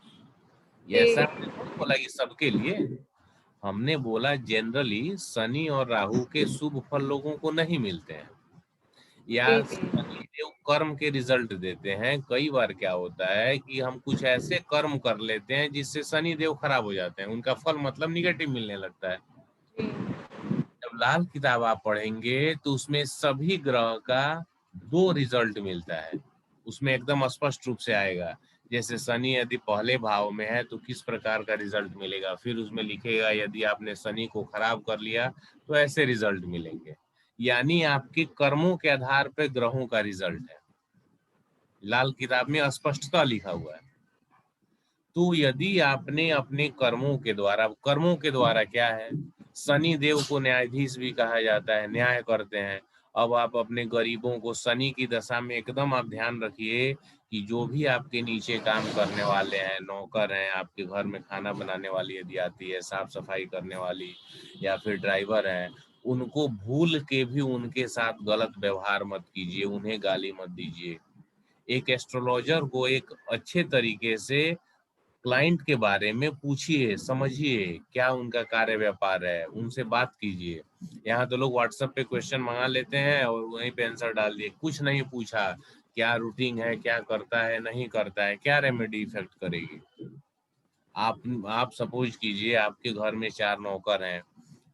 ऐसा जी हमने थोड़ी बोला कि सबके लिए, हमने बोला जनरली शनि और राहु के शुभ फल लोगों को नहीं मिलते हैं, या जी जी शनिदेव कर्म के रिजल्ट देते हैं। कई बार क्या होता है कि हम कुछ ऐसे कर्म कर लेते हैं जिससे शनिदेव खराब हो जाते हैं, उनका फल मतलब निगेटिव मिलने लगता है। जी जब लाल किताब आप पढ़ेंगे तो उसमें सभी ग्रह का 2 रिजल्ट मिलता है, उसमें एकदम स्पष्ट रूप से आएगा। जैसे शनि यदि पहले भाव में है तो किस प्रकार का रिजल्ट मिलेगा, फिर उसमें लिखेगा यदि आपने शनि को खराब कर लिया तो ऐसे रिजल्ट मिलेंगे। यानी आपके कर्मों के आधार पर ग्रहों का रिजल्ट है, लाल किताब में स्पष्टता लिखा हुआ है। तो यदि आपने अपने कर्मों के द्वारा क्या है, शनि देव को न्यायाधीश भी कहा जाता है, न्याय करते हैं। अब आप अपने गरीबों को शनि की दशा में एकदम आप ध्यान रखिए कि जो भी आपके नीचे काम करने वाले हैं, नौकर हैं, आपके घर में खाना बनाने वाली यदि आती है, साफ सफाई करने वाली, या फिर ड्राइवर हैं, उनको भूल के भी उनके साथ गलत व्यवहार मत कीजिए, उन्हें गाली मत दीजिए। एक एस्ट्रोलॉजर को एक अच्छे तरीके से क्लाइंट के बारे में पूछिए, समझिए क्या उनका कार्य व्यापार है, उनसे बात कीजिए। यहाँ तो लोग व्हाट्सएप पे क्वेश्चन मंगा लेते हैं और वहीं पे आंसर डाल दिए, कुछ नहीं पूछा क्या रूटीन है, क्या करता है, नहीं करता है, क्या रेमेडी इफेक्ट करेगी। आप सपोज कीजिए आपके घर में 4 नौकर हैं,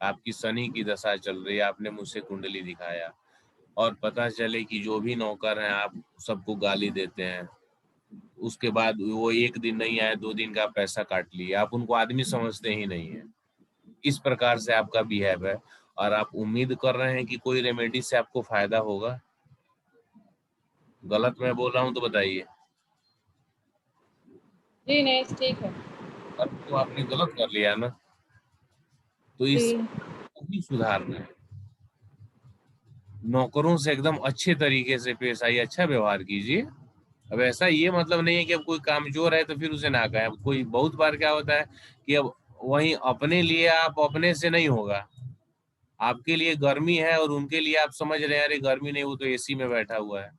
आपकी शनि की दशा चल रही है, आपने मुझसे कुंडली दिखाया और पता चले कि जो भी नौकर हैं आप सबको गाली देते हैं, उसके बाद वो 1 दिन नहीं आए, 2 दिन का पैसा काट लिए, आप उनको आदमी समझते ही नहीं है, इस प्रकार से आपका बिहेव है, और आप उम्मीद कर रहे हैं कि कोई रेमेडी से आपको फायदा होगा। गलत मैं बोल रहा हूँ तो बताइए। जी। नहीं, ठीक है। कर्म तो आपने गलत कर लिया ना, तो जी इसको भी सुधारना है। नौकरों से एकदम अच्छे तरीके से पेश आइए, अच्छा व्यवहार कीजिए। अब ऐसा ये मतलब नहीं है कि अब कोई कामचोर है तो फिर उसे ना कहें। अब कोई बहुत बार क्या होता है कि अब वहीं अपने लिए आप अपने से नहीं होगा, आपके लिए गर्मी है और उनके लिए आप समझ रहे हैं अरे गर्मी नहीं, वो तो एसी में बैठा हुआ है।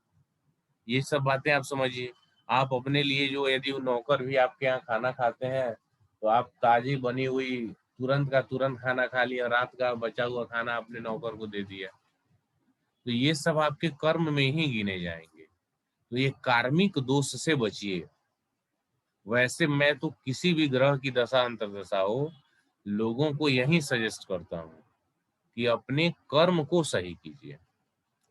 ये सब बातें आप समझिए। आप अपने लिए, जो यदि वो नौकर भी आपके यहाँ खाना खाते हैं तो आप ताजी बनी हुई तुरंत का तुरंत खाना खा लिया, रात का बचा हुआ खाना अपने नौकर को दे दिया, तो ये सब आपके कर्म में ही गिने जाएंगे। तो ये कार्मिक दोष से बचिए। वैसे मैं तो किसी भी ग्रह की दशा अंतर्दशा हो, लोगों को यही सजेस्ट करता हूँ कि अपने कर्म को सही कीजिए,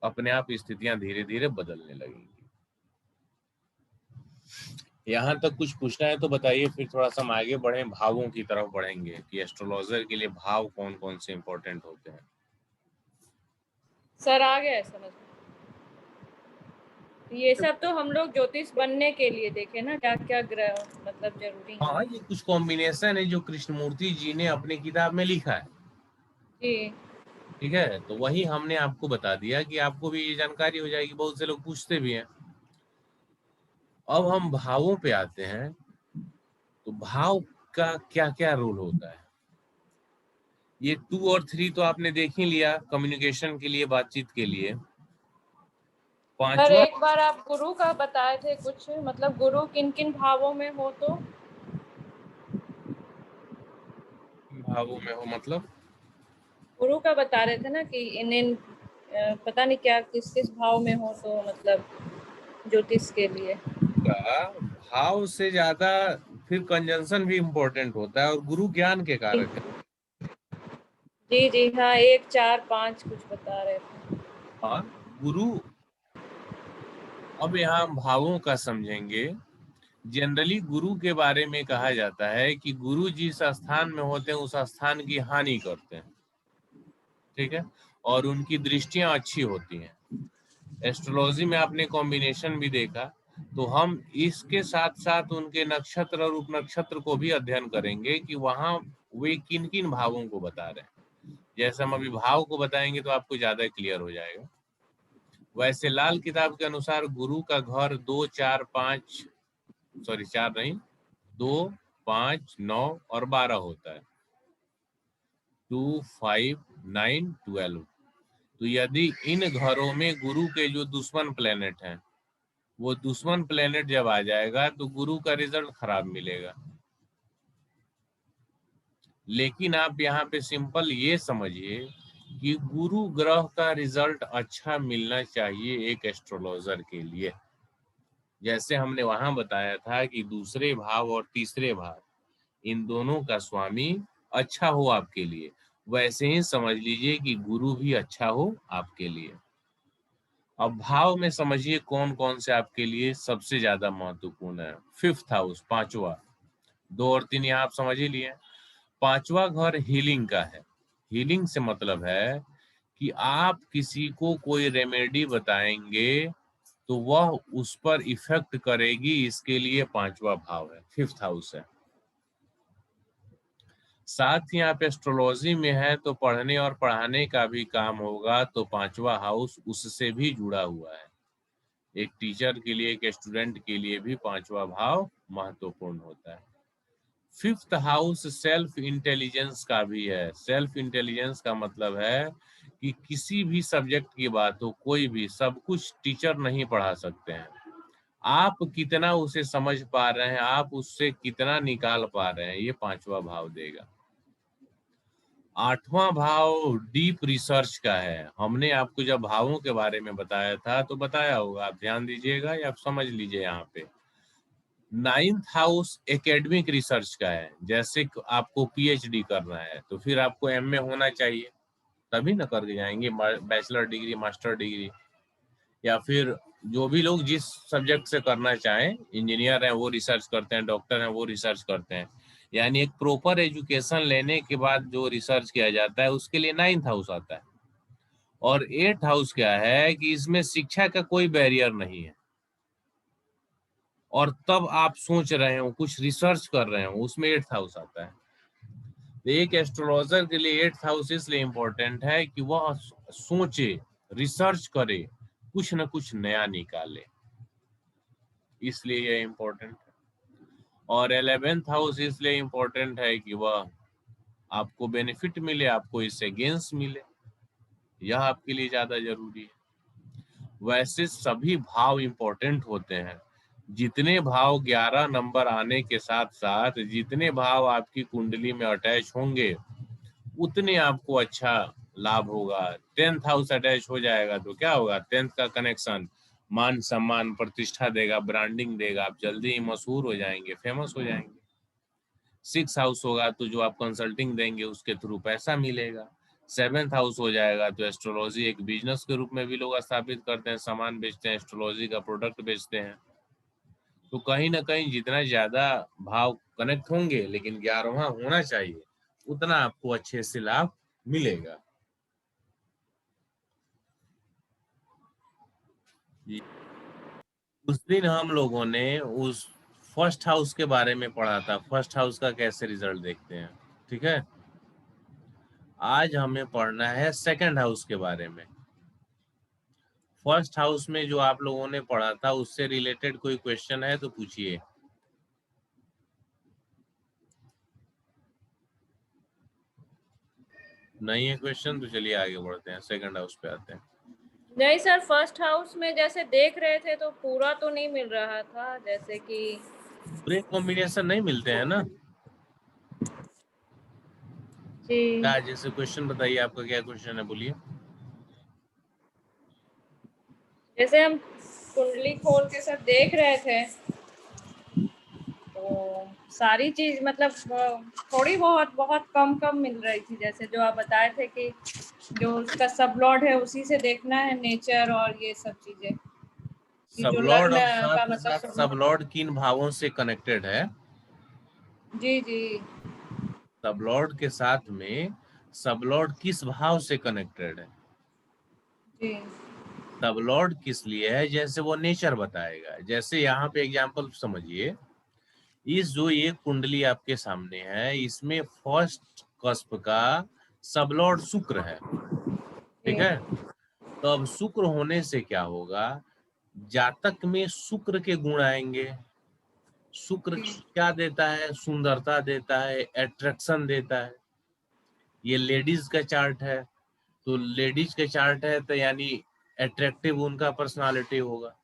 अपने आप स्थितियां धीरे धीरे बदलने लगेंगी। यहाँ तक कुछ पूछना है तो बताइए, फिर थोड़ा सा हम आगे बढ़े, भावों की तरफ बढ़ेंगे कि एस्ट्रोलॉजर के लिए भाव कौन कौन से इंपॉर्टेंट होते हैं। सर, आ गए समझ में। ये सब तो हम लोग ज्योतिष बनने के लिए देखे ना, क्या क्या ग्रह मतलब जरूरी है। हाँ, ये कुछ कॉम्बिनेशन है जो कृष्णमूर्ति जी ने अपनी किताब में लिखा है। जी ठीक है, तो वही हमने आपको बता दिया कि आपको भी ये जानकारी हो जाएगी, बहुत से लोग पूछते भी हैं। अब हम भावों पे आते हैं। तो भाव का क्या क्या रोल होता है? ये 2 और 3 तो आपने देख ही लिया, कम्युनिकेशन के लिए, बातचीत के लिए। पर पांचवा एक बार आप गुरु का बताए थे कुछ, मतलब गुरु किन किन भावों में हो तो? भावों में हो मतलब? गुरु का बता रहे थे ना कि इन पता नहीं क्या किस किस भाव में हो तो मतलब ज्योतिष के लिए। का भाव से ज्यादा फिर कंजंक्शन भी इम्पोर्टेंट होता है, और गुरु ज्ञान के कारक है। जी जी हाँ, 1 4 5 कुछ बता रहे थे। हाँ, गुरु। अब यहाँ हम भावों का समझेंगे। जनरली गुरु के बारे में कहा जाता है कि गुरु जिस स्थान में होते हैं उस स्थान की हानि करते हैं, ठीक है, और उनकी दृष्टियां अच्छी होती हैं। एस्ट्रोलॉजी में आपने कॉम्बिनेशन भी देखा, तो हम इसके साथ साथ उनके नक्षत्र और उपनक्षत्र को भी अध्ययन करेंगे कि वहां वे किन किन भावों को बता रहे हैं। जैसे हम अभी भाव को बताएंगे तो आपको ज्यादा क्लियर हो जाएगा। वैसे लाल किताब के अनुसार गुरु का घर 2 4 5, सॉरी 4 नहीं, 2 5 9 और 12 होता है। 2 5 9 12। तो यदि इन घरों में गुरु के जो दुश्मन प्लेनेट हैं, वो दुश्मन प्लेनेट जब आ जाएगा तो गुरु का रिजल्ट खराब मिलेगा। लेकिन आप यहाँ पे सिंपल ये समझिए कि गुरु ग्रह का रिजल्ट अच्छा मिलना चाहिए एक एस्ट्रोलॉजर के लिए। जैसे हमने वहां बताया था कि दूसरे भाव और तीसरे भाव, इन दोनों का स्वामी अच्छा हो आपके लिए, वैसे ही समझ लीजिए कि गुरु भी अच्छा हो आपके लिए। अब भाव में समझिए कौन कौन से आपके लिए सबसे ज्यादा महत्वपूर्ण है। 5th हाउस, पांचवा। 2 और 3 यहाँ आप समझ ही लिए। पांचवा घर हीलिंग का है। हीलिंग से मतलब है कि आप किसी को कोई रेमेडी बताएंगे तो वह उस पर इफेक्ट करेगी, इसके लिए पांचवा भाव है, 5th हाउस है। साथ ही आप एस्ट्रोलॉजी में है तो पढ़ने और पढ़ाने का भी काम होगा, तो पांचवा हाउस उससे भी जुड़ा हुआ है। एक टीचर के लिए, एक स्टूडेंट के लिए भी पांचवा भाव महत्वपूर्ण होता है। 5th हाउस सेल्फ इंटेलिजेंस का भी है। सेल्फ इंटेलिजेंस का मतलब है कि किसी भी सब्जेक्ट की बात हो, कोई भी, सब कुछ टीचर नहीं पढ़ा सकते हैं। आप कितना उसे समझ पा रहे हैं, आप उससे कितना निकाल पा रहे हैं, ये पांचवा भाव देगा। 8वां भाव डीप रिसर्च का है। हमने आपको जब भावों के बारे में बताया था तो बताया होगा, आप ध्यान दीजिएगा या आप समझ लीजिए। यहाँ पे 9th हाउस एकेडमिक रिसर्च का है। जैसे आपको पीएचडी करना है तो फिर आपको एमए होना चाहिए, तभी ना करके जाएंगे बैचलर डिग्री, मास्टर डिग्री। या फिर जो भी लोग जिस सब्जेक्ट से करना चाहें, इंजीनियर हैं वो रिसर्च करते हैं, डॉक्टर हैं वो रिसर्च करते हैं। यानी एक प्रॉपर एजुकेशन लेने के बाद जो रिसर्च किया जाता है उसके लिए 9th हाउस आता है। और 8th हाउस क्या है कि इसमें शिक्षा का कोई बैरियर नहीं है, और तब आप सोच रहे हो, कुछ रिसर्च कर रहे हो, उसमें 8th हाउस आता है। तो एक एस्ट्रोलॉजर के लिए 8th हाउस इसलिए इम्पोर्टेंट है कि वह सोचे, रिसर्च करे, कुछ न कुछ नया निकाले, इसलिए यह इम्पोर्टेंट है। और 11th हाउस इसलिए इम्पोर्टेंट है कि वह आपको बेनिफिट मिले, आपको इससे गेंस मिले, यह आपके लिए ज्यादा जरूरी है। वैसे सभी भाव इम्पोर्टेंट होते हैं। जितने भाव 11 नंबर आने के साथ साथ जितने भाव आपकी कुंडली में अटैच होंगे उतने आपको अच्छा लाभ होगा। 10th हाउस अटैच हो जाएगा तो क्या होगा, 10th का कनेक्शन मान सम्मान प्रतिष्ठा देगा, ब्रांडिंग देगा, आप जल्दी ही मशहूर हो जाएंगे, फेमस हो जाएंगे। 6th हाउस होगा तो जो आप कंसल्टिंग देंगे उसके थ्रू पैसा मिलेगा। 7th हाउस हो जाएगा तो एस्ट्रोलॉजी एक बिजनेस के रूप में भी लोग स्थापित करते हैं, सामान बेचते हैं, एस्ट्रोलॉजी का प्रोडक्ट बेचते हैं। तो कहीं ना कहीं जितना ज्यादा भाव कनेक्ट होंगे, लेकिन 11वां होना चाहिए, उतना आपको अच्छे से लाभ मिलेगा। उस दिन हम लोगों ने उस फर्स्ट हाउस के बारे में पढ़ा था, फर्स्ट हाउस का कैसे रिजल्ट देखते हैं, ठीक है। आज हमें पढ़ना है सेकंड हाउस के बारे में। फर्स्ट हाउस में जो आप लोगों ने पढ़ा था उससे रिलेटेड कोई क्वेश्चन है तो पूछिए। नहीं है क्वेश्चन तो चलिए आगे बढ़ते हैं, सेकंड हाउस पे आते हैं। नहीं सर, फर्स्ट हाउस में जैसे देख रहे थे तो पूरा तो नहीं मिल रहा था, जैसे कि पूरे कॉम्बिनेशन नहीं मिलते हैं ना। जी, क्या जैसे क्वेश्चन बताइए, आपका क्या क्वेश्चन है, बोलिए। जैसे हम कुंडली खोल के सर देख रहे थे तो सारी चीज मतलब थोड़ी बहुत बहुत कम कम मिल रही थी, जैसे जो आप बताए थे कि जो उसका सब लॉर्ड है उसी से देखना है नेचर और ये सब चीजें, कि सब जो लॉर्ड लग्न और साथ का ही मतलब साथ सब लॉर्ड किन भावों से कनेक्टेड है। जी जी सब लॉर्ड के साथ में सब लॉर्ड किस भाव से कनेक्टेड है। जी सब लॉर्ड किस लिए है, जैसे वो नेचर बताएगा। जैसे यहाँ पे एग्जांपल समझिए, इस जो ये कुंडली आपके सामने है, इसमें फर्स्ट कस्प का सब लॉर्ड शुक्र है, ठीक जी है। तो अब शुक्र होने से क्या होगा, जातक में शुक्र के गुण आएंगे। शुक्र जी क्या देता है, सुंदरता देता है, अट्रैक्शन देता है। ये लेडीज का चार्ट है, तो लेडीज के चार्ट है तो यानी अट्रैक्टिव उनका पर्सनालिटी होगा,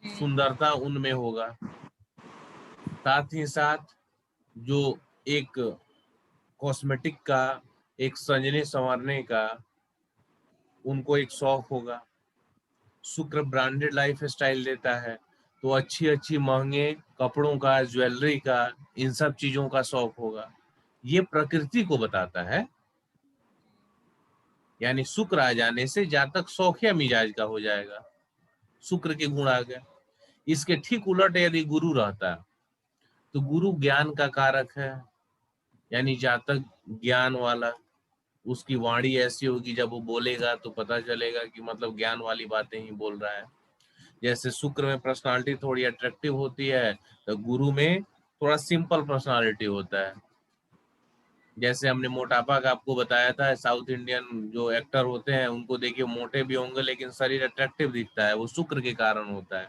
सुंदरता उनमें होगा। साथ ही साथ जो एक कॉस्मेटिक का, एक सजने संवरने का उनको एक शौक होगा। शुक्र ब्रांडेड लाइफ स्टाइल देता है, तो अच्छी अच्छी महंगे कपड़ों का, ज्वेलरी का, इन सब चीजों का शौक होगा। ये प्रकृति को बताता है। यानी शुक्र आ जाने से जातक शौकिया मिजाज का हो जाएगा, शुक्र के गुण आ गए। इसके ठीक उलट यदि गुरु रहता है, तो गुरु ज्ञान का कारक है, यानी जातक ज्ञान वाला। उसकी वाणी ऐसी होगी, जब वो बोलेगा तो पता चलेगा कि मतलब ज्ञान वाली बातें ही बोल रहा है। जैसे शुक्र में पर्सनालिटी थोड़ी अट्रैक्टिव होती है, तो गुरु में थोड़ा सिंपल पर्सनालिटी होता है। जैसे हमने मोटापा का आपको बताया था, साउथ इंडियन जो एक्टर होते हैं उनको देखिए मोटे भी होंगे लेकिन शरीर अट्रैक्टिव दिखता है, वो शुक्र के कारण होता है।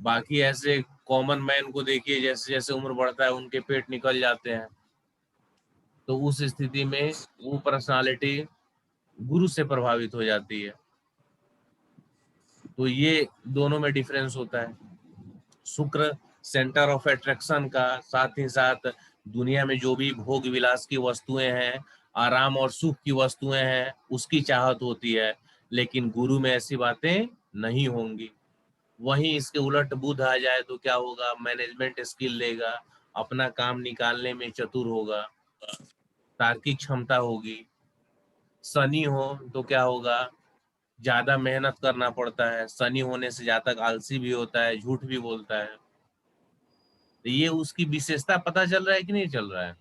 बाकी ऐसे कॉमन मैन को देखिए, जैसे जैसे उम्र बढ़ता है उनके पेट निकल जाते हैं, तो उस स्थिति में वो पर्सनालिटी गुरु से प्रभावित हो जाती है। तो ये दोनों में डिफरेंस होता है। शुक्र सेंटर ऑफ अट्रैक्शन का, साथ ही साथ दुनिया में जो भी भोग विलास की वस्तुएं हैं, आराम और सुख की वस्तुएं हैं, उसकी चाहत होती है। लेकिन गुरु में ऐसी बातें नहीं होंगी। वहीं इसके उलट बुध आ जाए तो क्या होगा, मैनेजमेंट स्किल लेगा, अपना काम निकालने में चतुर होगा, तार्किक क्षमता होगी। शनि हो तो क्या होगा, ज्यादा मेहनत करना पड़ता है। शनि होने से जातक आलसी भी होता है, झूठ भी बोलता है। तो ये उसकी विशेषता पता चल रहा है कि नहीं चल रहा है।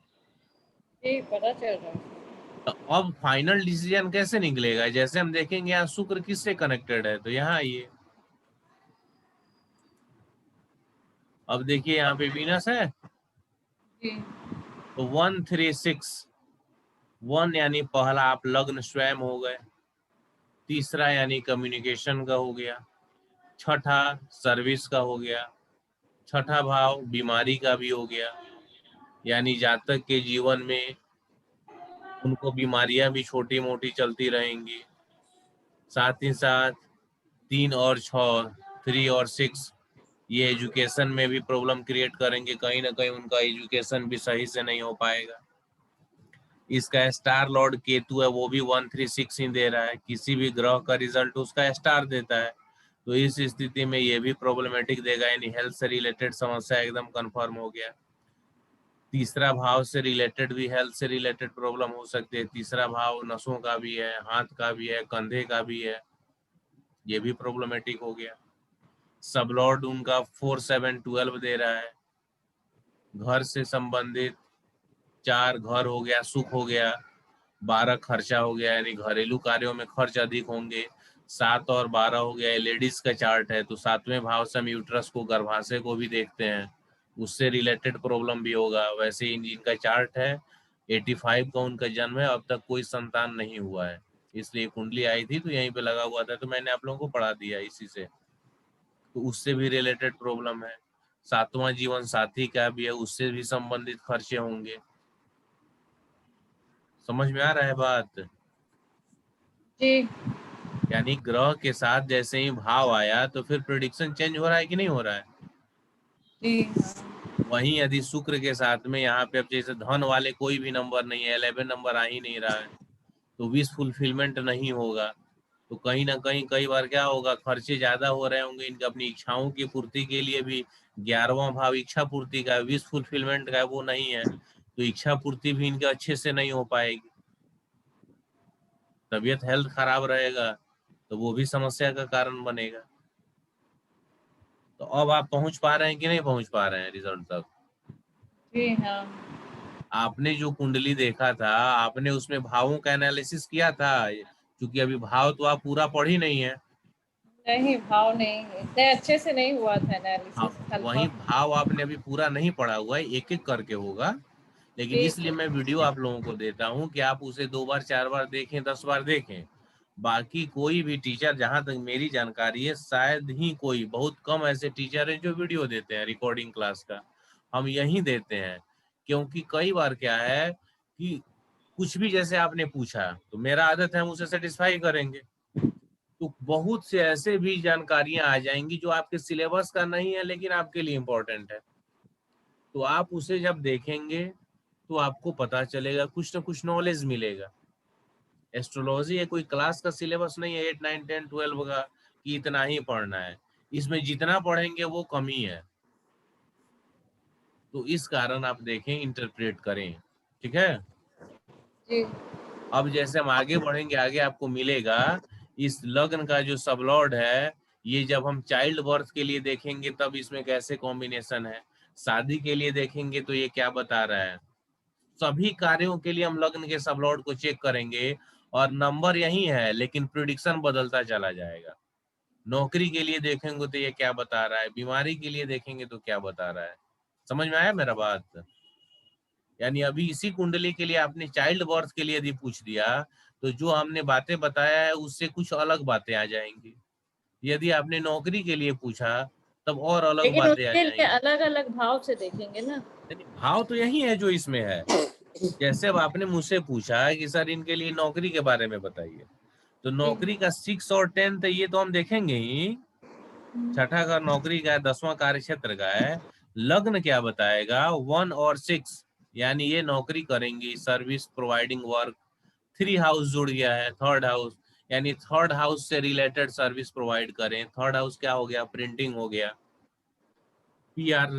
जी पता चल रहा है। तो अब फाइनल डिसीजन कैसे निकलेगा, जैसे हम देखेंगे यहाँ शुक्र किससे कनेक्टेड है, तो यहाँ ये अब देखिए यहाँ पे वीनस है, जी तो 136, 1 यानी पहला आप लग्न स्वयं हो गए, तीसरा यानी कम्युनिकेशन का हो गया, छठा सर्विस का हो गया, छठा भाव बीमारी का भी हो गया, यानी जातक के जीवन में उनको बीमारियां भी छोटी मोटी चलती रहेंगी। साथ ही साथ 3 और 6, 3 और 6, ये एजुकेशन में भी प्रॉब्लम क्रिएट करेंगे। कहीं ना कहीं उनका एजुकेशन भी सही से नहीं हो पाएगा। इसका स्टार लॉर्ड केतु है, वो भी 136 ही दे रहा है। किसी भी ग्रह का रिजल्ट उसका स्टार देता है, तो इस स्थिति में ये भी प्रॉब्लमेटिक देगा, यानी हेल्थ से रिलेटेड समस्या एकदम कंफर्म हो गया। तीसरा भाव से रिलेटेड भी, हेल्थ से रिलेटेड प्रॉब्लम हो सकती है। तीसरा भाव नसों का भी है, हाथ का भी है, कंधे का भी है, ये भी प्रॉब्लमेटिक हो गया। सब लॉर्ड उनका 4 7 12 दे रहा है। घर से संबंधित 4 घर हो गया, सुख हो गया। 12 खर्चा हो गया, यानी घरेलू कार्यों में खर्च अधिक होंगे। 7 और 12 हो गया, लेडीज का चार्ट है, तो 7वें भाव से हम यूट्रस को, गर्भाशय को भी देखते हैं, उससे रिलेटेड प्रॉब्लम भी होगा। वैसे इन जिनका चार्ट है 85 का उनका जन्म है, अब तक कोई संतान नहीं हुआ है, इसलिए कुंडली आई थी तो यहीं पे लगा हुआ था, तो मैंने आप लोगों को पढ़ा दिया इसी से। तो उससे भी रिलेटेड प्रॉब्लम है। 7वां जीवन साथी का भी है, उससे भी संबंधित खर्चे होंगे। समझ में आ रहा है बात? जी यानी ग्रह के साथ जैसे ही भाव आया तो फिर प्रेडिक्शन चेंज हो रहा है कि नहीं हो रहा है? जी हाँ वहीं यदि शुक्र के साथ में यहाँ पे अब जैसे धन वाले कोई भी नंबर नहीं है, 11 नंबर आ ही नहीं रहा है, तो विश फुलफिलमेंट नहीं होगा। तो कहीं ना कहीं कई बार क्या होगा, खर्चे ज्यादा हो रहे होंगे इनके अपनी इच्छाओं की पूर्ति के लिए भी। 11वां भाव इच्छा पूर्ति का है, विश फुलफिलमेंट का है, वो नहीं है, तो इच्छा पूर्ति भी इनके अच्छे से नहीं हो पाएगी। तबीयत हेल्थ खराब रहेगा तो वो भी समस्या का कारण बनेगा। तो अब आप पहुंच पा रहे हैं कि नहीं पहुंच पा रहे हैं रिजल्ट तक? जी हाँ। आपने जो कुंडली देखा था, आपने उसमें भावों का एनालिसिस किया था? क्योंकि अभी भाव तो आप पूरा पढ़ ही नहीं है। नहीं, भाव नहीं, इतने अच्छे से नहीं हुआ था हाँ, एनालिसिस, वही हल्का। भाव आपने अभी पूरा नहीं पढ़ा हुआ है, एक एक करके होगा। लेकिन ठीक इसलिए है। मैं वीडियो आप लोगों को देता हूँ कि आप उसे 2 बार 4 बार देखें, 10 बार देखें। बाकी कोई भी टीचर, जहां तक मेरी जानकारी है, शायद ही कोई, बहुत कम ऐसे टीचर हैं जो वीडियो देते हैं रिकॉर्डिंग क्लास का। हम यही देते हैं, क्योंकि कई बार क्या है कि कुछ भी जैसे आपने पूछा तो मेरा आदत है हम उसे सेटिस्फाई करेंगे। तो बहुत से ऐसे भी जानकारियां आ जाएंगी जो आपके सिलेबस का नहीं है लेकिन आपके लिए इम्पोर्टेंट है। तो आप उसे जब देखेंगे तो आपको पता चलेगा, कुछ ना कुछ नॉलेज मिलेगा। एस्ट्रोलॉजी है कोई क्लास का सिलेबस नहीं है 8 9 10 12 का कि इतना ही पढ़ना है। इसमें जितना पढ़ेंगे वो कम ही है। तो इस कारण आप देखें, इंटरप्रेट करें। ठीक है? जी अब जैसे हम आगे बढ़ेंगे, आगे आपको मिलेगा इस लग्न का जो सबलॉर्ड है, ये जब हम चाइल्ड बर्थ के लिए देखेंगे तब इसमें कैसे कॉम्बिनेशन है, शादी के लिए देखेंगे तो ये क्या बता रहा है। सभी कार्यों के लिए हम लग्न के सबलॉर्ड को चेक करेंगे और नंबर यही है लेकिन प्रिडिक्शन बदलता चला जाएगा। नौकरी के लिए देखेंगे तो ये क्या बता रहा है, बीमारी के लिए देखेंगे तो क्या बता रहा है। समझ में आया मेरा बात? यानी अभी इसी कुंडली के लिए आपने चाइल्ड बर्थ के लिए यदि पूछ दिया तो जो हमने बातें बताया है उससे कुछ अलग बातें आ जाएंगी। यदि आपने नौकरी के लिए पूछा तब और अलग लेकिन बातें आ उसके लिए जाएंगी। अलग अलग भाव से देखेंगे ना। यानी भाव तो यही है जो इसमें है। जैसे अब आपने मुझसे पूछा कि सर इनके लिए नौकरी के बारे में बताइए, तो जी नौकरी का 6 और 10 ये तो हम देखेंगे ही। छठा घर नौकरी का है, 10वां कार्य क्षेत्र का है। लग्न क्या बताएगा? 1 और 6, यानी ये नौकरी करेंगी, सर्विस प्रोवाइडिंग वर्क। 3 हाउस जुड़ गया है, थर्ड हाउस, यानी थर्ड हाउस से रिलेटेड सर्विस प्रोवाइड करें। थर्ड हाउस क्या हो गया? प्रिंटिंग हो गया। पीआर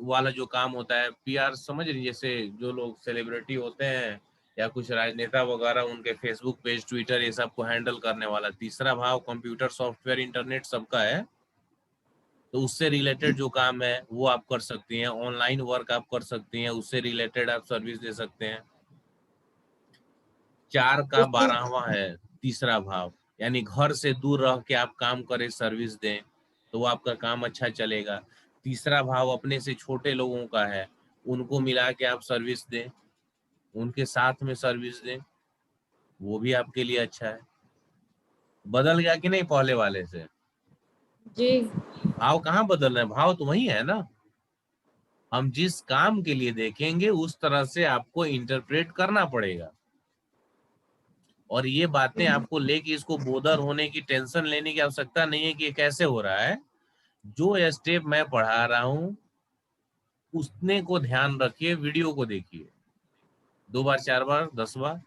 वाला जो काम होता है, पीआर समझ रही, जैसे जो लोग सेलिब्रिटी होते हैं या कुछ राजनेता वगैरह, उनके फेसबुक पेज, ट्विटर, ये सब को हैंडल करने वाला। तीसरा भाव कंप्यूटर, सॉफ्टवेयर, इंटरनेट सबका है। तो उससे रिलेटेड जो काम है वो आप कर सकती हैं। ऑनलाइन वर्क आप कर सकती हैं, उससे रिलेटेड आप सर्विस दे सकते हैं। 4 का उसके 12वां है तीसरा भाव, यानी घर से दूर रह के आप काम करें, सर्विस दें, तो वो आपका काम अच्छा चलेगा। तीसरा भाव अपने से छोटे लोगों का है, उनको मिला के आप सर्विस दें, उनके साथ में सर्विस दें, वो भी आपके लिए अच्छा है। बदल गया कि नहीं पहले वाले से? जी भाव कहाँ बदल रहे हैं? भाव तो वही है ना। हम जिस काम के लिए देखेंगे उस तरह से आपको इंटरप्रेट करना पड़ेगा। और ये बातें आपको लेके इसको बोदर होने की, टेंशन लेने की आवश्यकता नहीं है कि ये कैसे हो रहा है। जो स्टेप मैं पढ़ा रहा हूं उसने को ध्यान रखिए, वीडियो को देखिए 2 बार 4 बार 10 बार,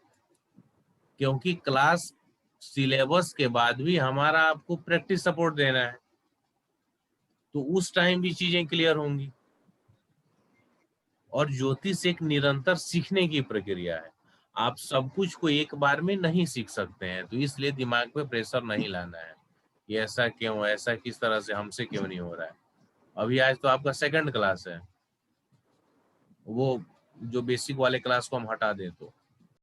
क्योंकि क्लास सिलेबस के बाद भी हमारा आपको प्रैक्टिस सपोर्ट देना है, तो उस टाइम भी चीजें क्लियर होंगी। और ज्योतिष एक निरंतर सीखने की प्रक्रिया है। आप सब कुछ को एक बार में नहीं सीख सकते हैं, तो इसलिए दिमाग पे प्रेशर नहीं लाना है ये ऐसा क्यों, ऐसा किस तरह से, हमसे क्यों नहीं हो रहा है। अभी आज तो आपका सेकंड क्लास है, वो जो बेसिक वाले क्लास को हम हटा दें तो